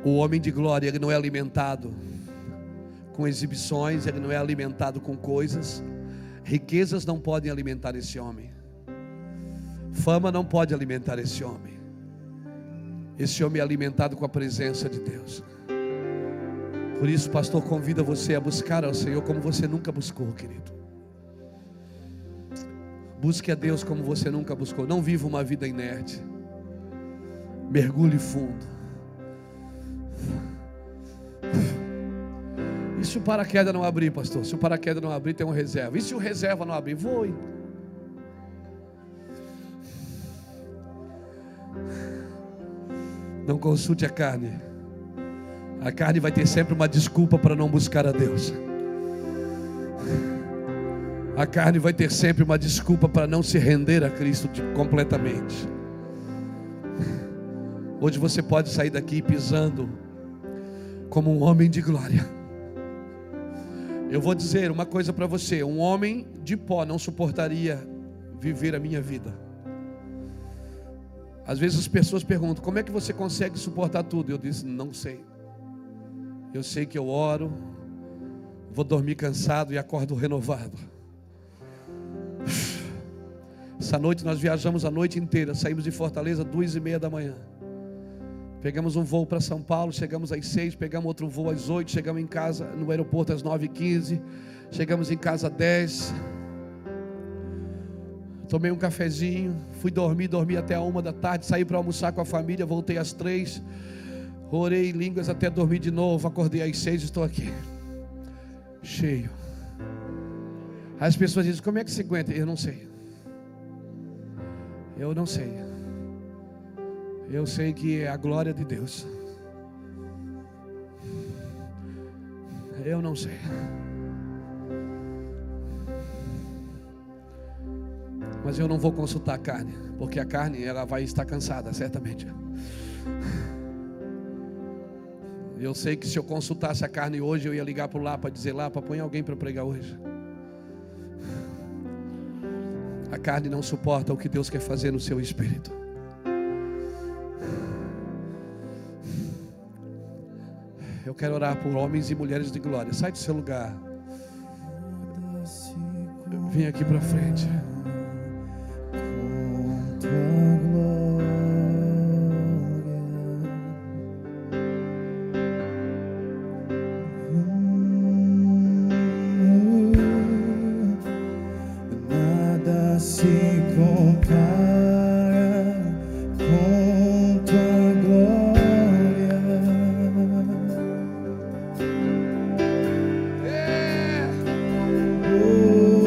O homem de glória, ele não é alimentado com exibições, ele não é alimentado com coisas. Riquezas não podem alimentar esse homem. Fama não pode alimentar esse homem. Esse homem é alimentado com a presença de Deus. Por isso, pastor, convida você a buscar ao Senhor como você nunca buscou, querido. Busque a Deus como você nunca buscou. Não viva uma vida inerte. Mergulhe fundo. E se o paraquedas não abrir, pastor? Se o paraquedas não abrir, tem um reserva. E se o reserva não abrir? Voe. Não consulte a carne. A carne vai ter sempre uma desculpa para não buscar a Deus. A carne vai ter sempre uma desculpa para não se render a Cristo completamente. Hoje você pode sair daqui pisando como um homem de glória. Eu vou dizer uma coisa para você: um homem de pó não suportaria viver a minha vida. Às vezes as pessoas perguntam: como é que você consegue suportar tudo? Eu disse: não sei. Eu sei que eu oro, vou dormir cansado e acordo renovado. Essa noite nós viajamos a noite inteira. Saímos de Fortaleza 2:30 da manhã. Pegamos um voo para São Paulo, chegamos às 6, pegamos outro voo às 8, chegamos em casa no aeroporto às 9:15, chegamos em casa às 10. Tomei um cafezinho, fui dormir até a 1 da tarde, saí para almoçar com a família, voltei às 3, orei em línguas até dormir de novo, acordei às 6 e estou aqui, cheio. Aí as pessoas dizem: como é que se aguenta? Eu não sei. Eu não sei. Eu sei que é a glória de Deus. Eu não sei. Mas eu não vou consultar a carne, porque a carne, ela vai estar cansada, certamente. Eu sei que se eu consultasse a carne hoje, eu ia ligar para o Lapa, dizer: Lapa, põe alguém para pregar hoje. A carne não suporta o que Deus quer fazer no seu espírito. Eu quero orar por homens e mulheres de glória. Sai do seu lugar. Vem aqui para frente. Nada se compara com tua glória. Oh,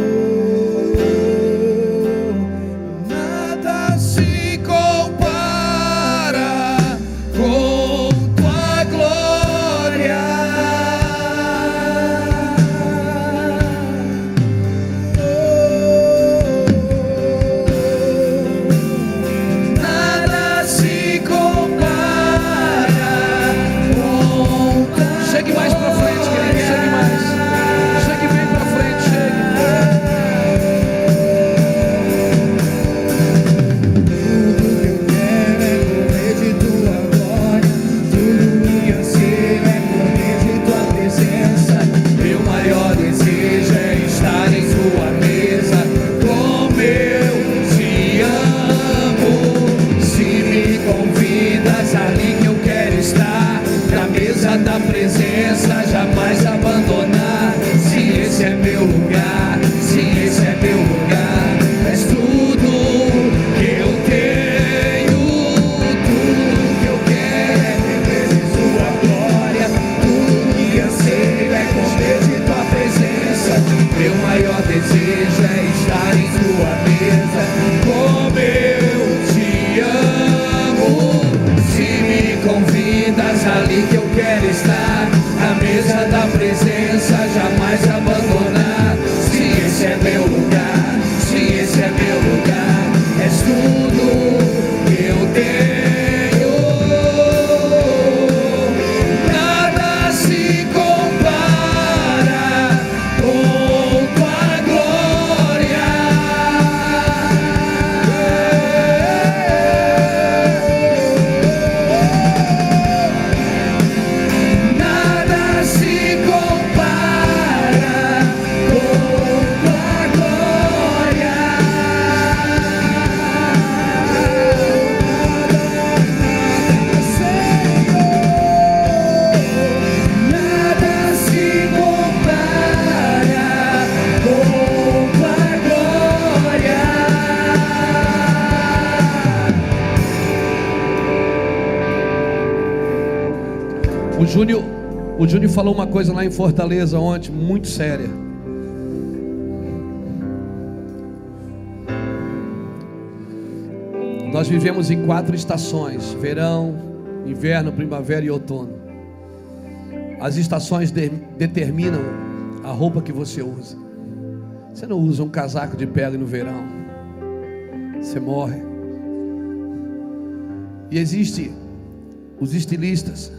ali que eu quero estar, na mesa da presença, jamais abandonar. Se esse é meu lugar, se esse é meu lugar, és tudo que eu tenho. Nada se compara com tua glória. Nada se compara com tua glória. Nada se compara com tua glória. O Júnior falou uma coisa lá em Fortaleza ontem, muito séria. Nós vivemos em 4 estações: verão, inverno, primavera e outono. As estações determinam a roupa que você usa. Você não usa um casaco de pele no verão, você morre. E existe os estilistas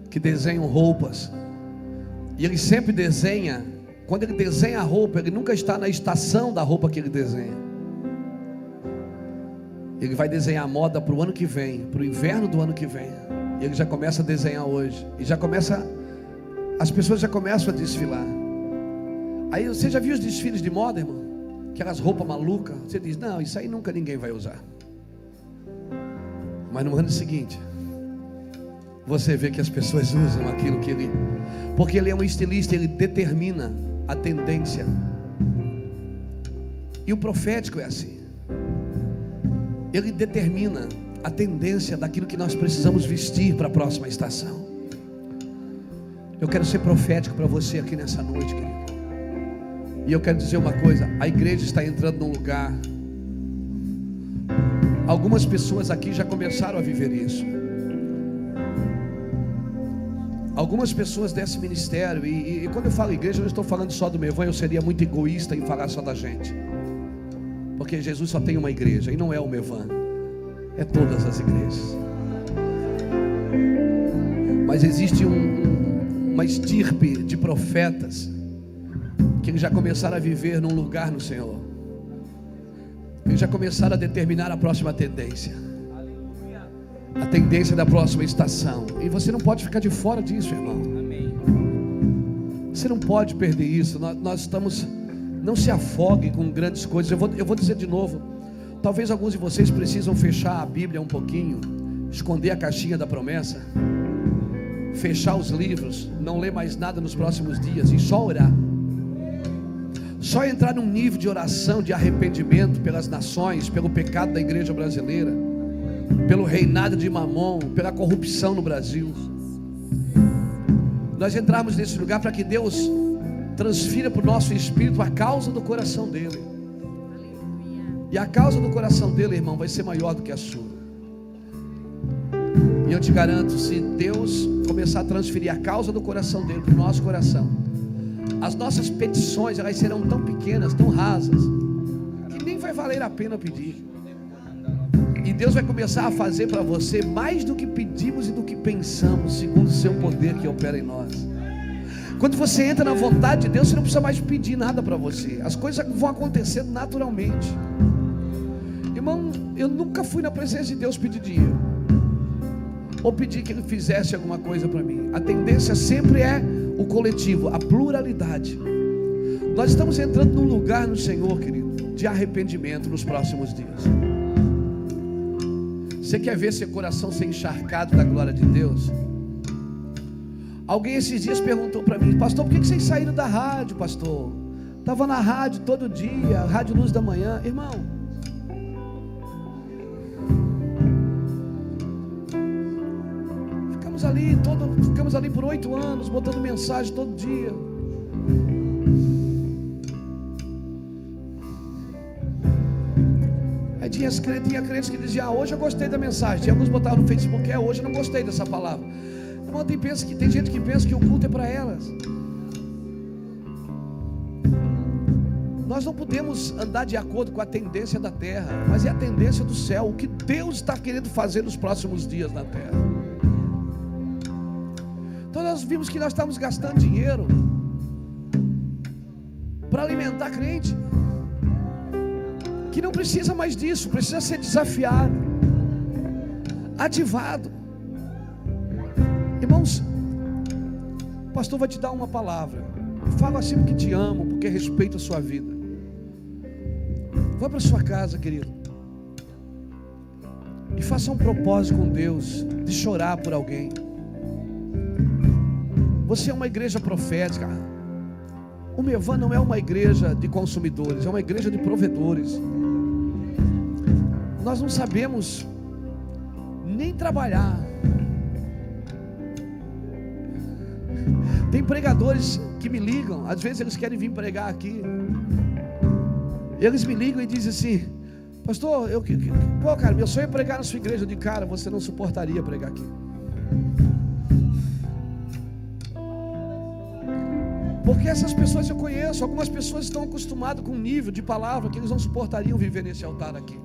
que desenham roupas, e ele sempre desenha. Quando ele desenha a roupa, ele nunca está na estação da roupa que ele desenha. Ele vai desenhar a moda para o ano que vem, para o inverno do ano que vem. E ele já começa a desenhar hoje, e já começa, as pessoas já começam a desfilar. Aí você já viu os desfiles de moda, irmão? Aquelas roupas malucas. Você diz, não, isso aí nunca ninguém vai usar. Mas no ano seguinte, você vê que as pessoas usam aquilo que ele... Porque ele é um estilista, ele determina a tendência. E o profético é assim. Ele determina a tendência daquilo que nós precisamos vestir para a próxima estação. Eu quero ser profético para você aqui nessa noite, querido. E eu quero dizer uma coisa: a igreja está entrando num lugar. Algumas pessoas aqui já começaram a viver isso. Algumas pessoas desse ministério, e quando eu falo igreja, eu não estou falando só do Mevan. Eu seria muito egoísta em falar só da gente, porque Jesus só tem uma igreja, e não é o Mevan, é todas as igrejas. Mas existe uma estirpe de profetas que eles já começaram a viver num lugar no Senhor. Eles já começaram a determinar a próxima tendência, a tendência da próxima estação. E você não pode ficar de fora disso, irmão. Você não pode perder isso. Nós estamos... Não se afogue com grandes coisas. Eu vou dizer de novo. Talvez alguns de vocês precisam fechar a Bíblia um pouquinho, esconder a caixinha da promessa, fechar os livros, não ler mais nada nos próximos dias e só orar. Só entrar num nível de oração, de arrependimento pelas nações, pelo pecado da igreja brasileira, pelo reinado de Mamon, pela corrupção no Brasil. Nós entramos nesse lugar para que Deus transfira para o nosso espírito a causa do coração dele. E a causa do coração dele, irmão, vai ser maior do que a sua. E eu te garanto, se Deus começar a transferir a causa do coração dele para o nosso coração, as nossas petições, elas serão tão pequenas, tão rasas, que nem vai valer a pena pedir. E Deus vai começar a fazer para você mais do que pedimos e do que pensamos, segundo o seu poder que opera em nós. Quando você entra na vontade de Deus, você não precisa mais pedir nada para você. As coisas vão acontecendo naturalmente. Irmão, eu nunca fui na presença de Deus pedir dinheiro, ou pedir que Ele fizesse alguma coisa para mim. A tendência sempre é o coletivo, a pluralidade. Nós estamos entrando num lugar no Senhor, querido, de arrependimento nos próximos dias. Você quer ver seu coração ser encharcado da glória de Deus? Alguém esses dias perguntou para mim: pastor, por que vocês saíram da rádio, pastor? Estava na rádio todo dia, Rádio Luz da Manhã. Irmão, ficamos ali por 8 anos, botando mensagem todo dia. Aí tinha crentes que diziam: hoje eu gostei da mensagem. Tinha alguns botavam no Facebook: hoje eu não gostei dessa palavra. Irmão, tem gente que pensa que o culto é para elas. Nós não podemos andar de acordo com a tendência da terra, mas é a tendência do céu, o que Deus está querendo fazer nos próximos dias na terra. Então nós vimos que nós estamos gastando dinheiro para alimentar crente, que não precisa mais disso, precisa ser desafiado, ativado. Irmãos, o pastor vai te dar uma palavra. Eu falo assim porque te amo, porque respeito a sua vida. Vá para sua casa, querido, e faça um propósito com Deus de chorar por alguém. Você é uma igreja profética. O Mevan não é uma igreja de consumidores, é uma igreja de provedores. Nós não sabemos nem trabalhar. Tem pregadores que me ligam, às vezes eles querem vir pregar aqui. Eles me ligam e dizem assim: pastor, cara, meu sonho é pregar na sua igreja. Eu digo: cara, você não suportaria pregar aqui. Porque essas pessoas eu conheço. Algumas pessoas estão acostumadas com um nível de palavra que eles não suportariam viver nesse altar aqui.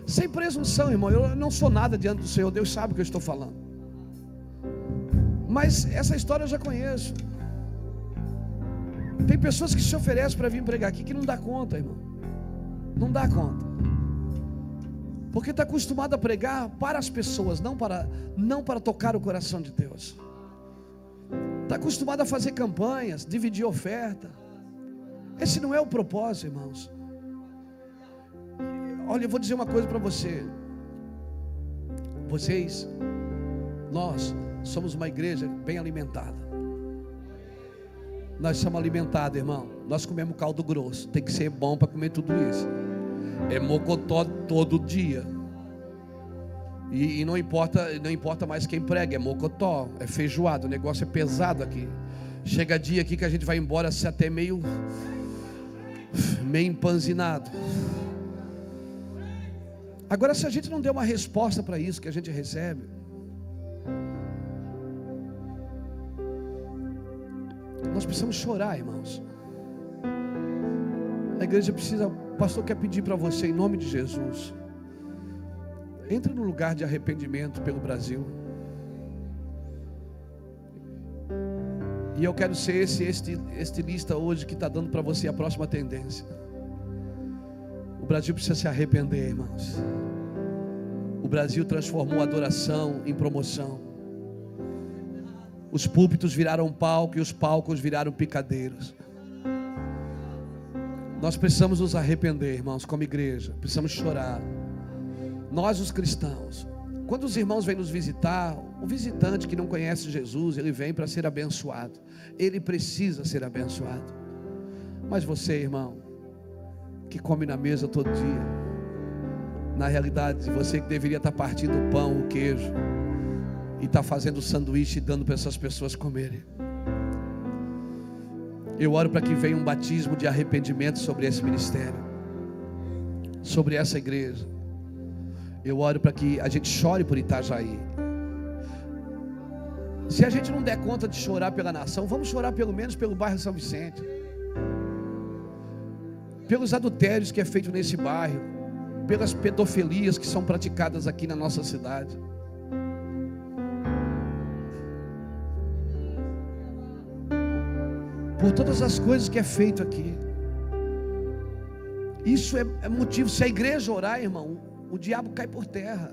Sem presunção, irmão, eu não sou nada diante do Senhor, Deus sabe o que eu estou falando. Mas essa história eu já conheço. Tem pessoas que se oferecem para vir pregar aqui que não dá conta, irmão. Não dá conta. Porque está acostumado a pregar para as pessoas, não para tocar o coração de Deus. Está acostumado a fazer campanhas, dividir oferta. Esse não é o propósito, irmãos. Olha, eu vou dizer uma coisa para você. Nós somos uma igreja bem alimentada. Nós somos alimentados, irmão. Nós comemos caldo grosso. Tem que ser bom para comer tudo isso. É mocotó todo dia. E não importa mais quem prega. É mocotó, é feijoada. O negócio é pesado aqui. Chega dia aqui que a gente vai embora assim, até meio empanzinado. Agora, se a gente não der uma resposta para isso que a gente recebe, nós precisamos chorar, irmãos. A igreja precisa. O pastor quer pedir para você, em nome de Jesus, entre no lugar de arrependimento pelo Brasil. E eu quero ser esse estilista hoje que está dando para você a próxima tendência. O Brasil precisa se arrepender, irmãos. O Brasil transformou a adoração em promoção. Os púlpitos viraram palco e os palcos viraram picadeiros. Nós precisamos nos arrepender, irmãos, como igreja. Precisamos chorar. Nós, os cristãos, quando os irmãos vêm nos visitar, o visitante que não conhece Jesus, ele vem para ser abençoado. Ele precisa ser abençoado. Mas você, irmão, que come na mesa todo dia, na realidade, você que deveria estar partindo o pão, o queijo, e está fazendo sanduíche e dando para essas pessoas comerem. Eu oro para que venha um batismo de arrependimento sobre esse ministério, sobre essa igreja. Eu oro para que a gente chore por Itajaí. Se a gente não der conta de chorar pela nação, vamos chorar pelo menos pelo bairro São Vicente, pelos adultérios que é feito nesse bairro, pelas pedofilias que são praticadas aqui na nossa cidade. Por todas as coisas que é feito aqui. Isso é motivo. Se a igreja orar, irmão, o diabo cai por terra.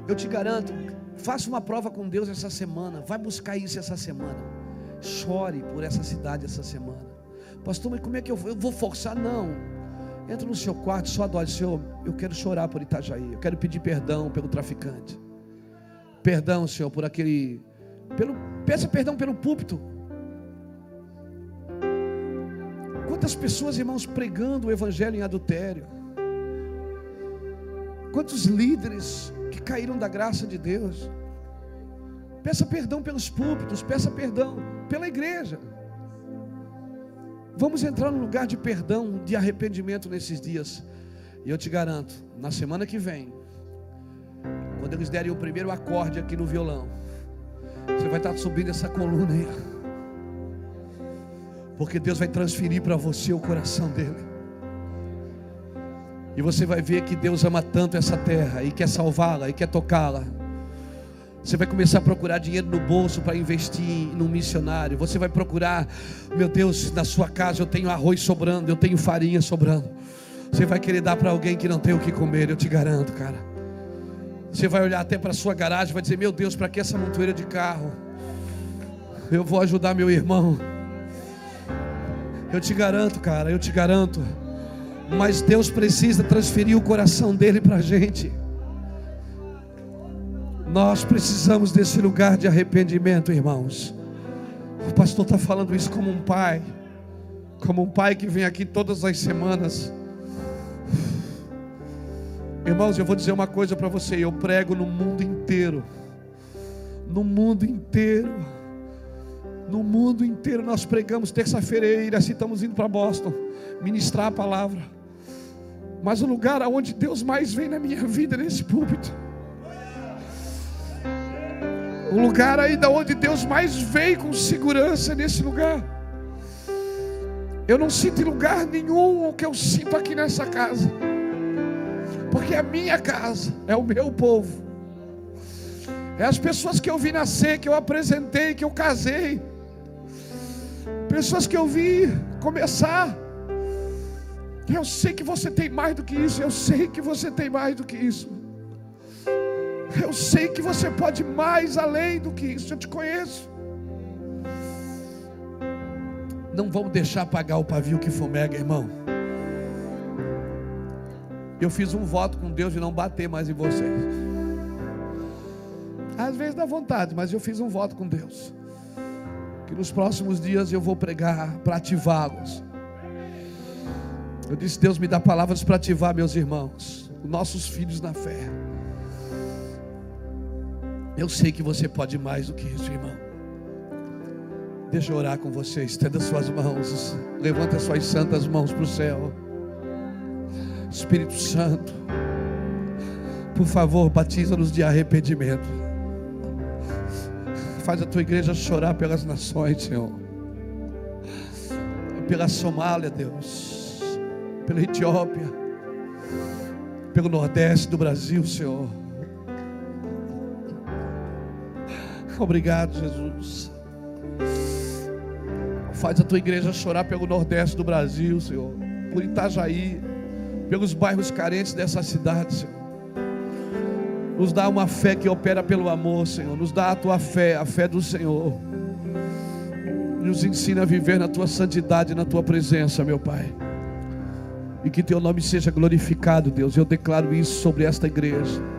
Eu te garanto, faça uma prova com Deus essa semana. Vai buscar isso essa semana. Chore por essa cidade essa semana. Pastor, mas como é que eu vou forçar? Não. Entra no seu quarto, só adore. Senhor, eu quero chorar por Itajaí. Eu quero pedir perdão pelo traficante. Perdão, Senhor, por aquele... Peça perdão pelo púlpito. Quantas pessoas, irmãos, pregando o evangelho em adultério. Quantos líderes que caíram da graça de Deus. Peça perdão pelos púlpitos. Peça perdão pela igreja. Vamos entrar num lugar de perdão, de arrependimento nesses dias. E eu te garanto, na semana que vem, Quando eles derem o primeiro acorde aqui no violão, você vai estar subindo essa coluna aí, porque Deus vai transferir para você o coração dele. E você vai ver que Deus ama tanto essa terra e quer salvá-la e quer tocá-la. Você vai começar a procurar dinheiro no bolso para investir num missionário. Você vai procurar, meu Deus, na sua casa eu tenho arroz sobrando, eu tenho farinha sobrando. Você vai querer dar para alguém que não tem o que comer, eu te garanto, cara. Você vai olhar até para a sua garagem e vai dizer: meu Deus, para que essa montoeira de carro? Eu vou ajudar meu irmão. Eu te garanto, cara, eu te garanto. Mas Deus precisa transferir o coração dele para a gente. Nós precisamos desse lugar de arrependimento, irmãos. O pastor está falando isso como um pai que vem aqui todas as semanas. Irmãos, eu vou dizer uma coisa para você: eu prego no mundo inteiro. No mundo inteiro. No mundo inteiro nós pregamos. Terça-feira, assim estamos indo para Boston ministrar a palavra. Mas o lugar onde Deus mais vem na minha vida é nesse púlpito. O lugar ainda onde Deus mais vem com segurança é nesse lugar. Eu não sinto em lugar nenhum o que eu sinto aqui nessa casa, porque é a minha casa, é o meu povo, é as pessoas que eu vi nascer, que eu apresentei, que eu casei, pessoas que eu vi começar. Eu sei que você tem mais do que isso. Eu sei que você tem mais do que isso. Eu sei que você pode mais além do que isso. Eu te conheço. Não vamos deixar apagar o pavio que fumega, irmão. Eu fiz um voto com Deus de não bater mais em vocês. Às vezes dá vontade, mas eu fiz um voto com Deus, que nos próximos dias eu vou pregar para ativá-los. Eu disse: Deus, me dá palavras para ativar meus irmãos, nossos filhos na fé. Eu sei que você pode mais do que isso, irmão. Deixa eu orar com você. Estenda suas mãos, levanta suas santas mãos para o céu. Espírito Santo, por favor, batiza-nos de arrependimento. Faz a tua igreja chorar pelas nações, Senhor. Pela Somália, Deus, pela Etiópia, pelo Nordeste do Brasil, Senhor. Obrigado, Jesus. Faz a tua igreja chorar pelo Nordeste do Brasil, Senhor, por Itajaí, pelos bairros carentes dessa cidade, Senhor. Nos dá uma fé que opera pelo amor, Senhor. Nos dá a tua fé, a fé do Senhor. Nos ensina a viver na tua santidade, na tua presença, meu Pai. E que teu nome seja glorificado, Deus. Eu declaro isso sobre esta igreja.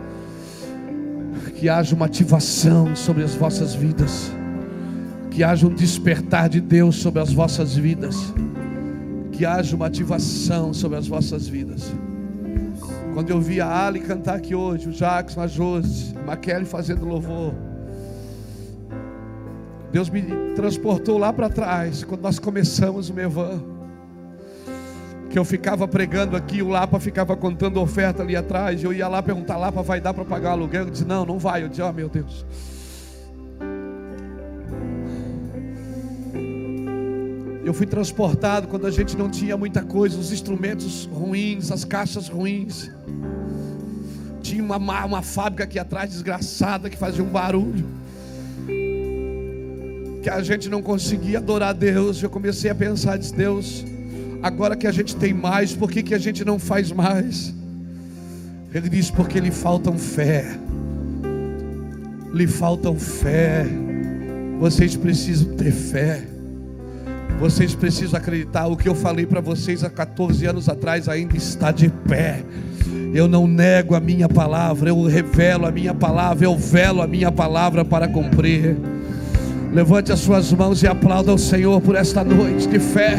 Que haja uma ativação sobre as vossas vidas. Que haja um despertar de Deus sobre as vossas vidas. Que haja uma ativação sobre as vossas vidas. Quando eu vi a Ali cantar aqui hoje, o Jackson, a Josi, a Maquele fazendo louvor, Deus me transportou lá para trás, quando nós começamos o Mevan, que eu ficava pregando aqui, o Lapa ficava contando oferta ali atrás. Eu ia lá perguntar: Lapa, vai dar para pagar o aluguel? Eu disse: não, não vai. Eu disse: oh meu Deus. Eu fui transportado quando a gente não tinha muita coisa, os instrumentos ruins, as caixas ruins. Tinha uma fábrica aqui atrás desgraçada que fazia um barulho, que a gente não conseguia adorar a Deus. Eu comecei a pensar, disse: Deus, agora que a gente tem mais, por que a gente não faz mais? Ele disse: porque lhe faltam fé. Lhe faltam fé. Vocês precisam ter fé. Vocês precisam acreditar. O que eu falei para vocês há 14 anos atrás ainda está de pé. Eu não nego a minha palavra, eu revelo a minha palavra, eu velo a minha palavra para cumprir. Levante as suas mãos e aplauda ao Senhor por esta noite de fé.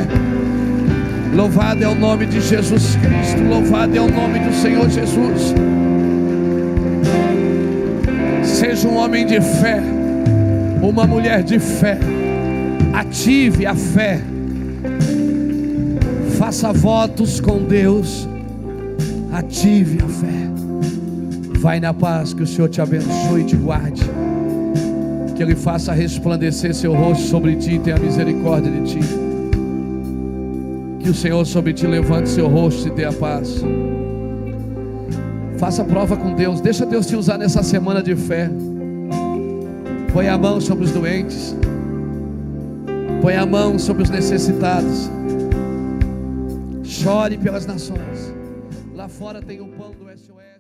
Louvado é o nome de Jesus Cristo. Louvado é o nome do Senhor Jesus. Seja um homem de fé, uma mulher de fé. Ative a fé. Faça votos com Deus. Ative a fé. Vai na paz, que o Senhor te abençoe e te guarde. Que Ele faça resplandecer seu rosto sobre ti e tenha misericórdia de ti. Que o Senhor sobre ti levante seu rosto e dê a paz. Faça prova com Deus. Deixa Deus te usar nessa semana de fé. Põe a mão sobre os doentes. Põe a mão sobre os necessitados. Chore pelas nações. Lá fora tem o pão do SOS.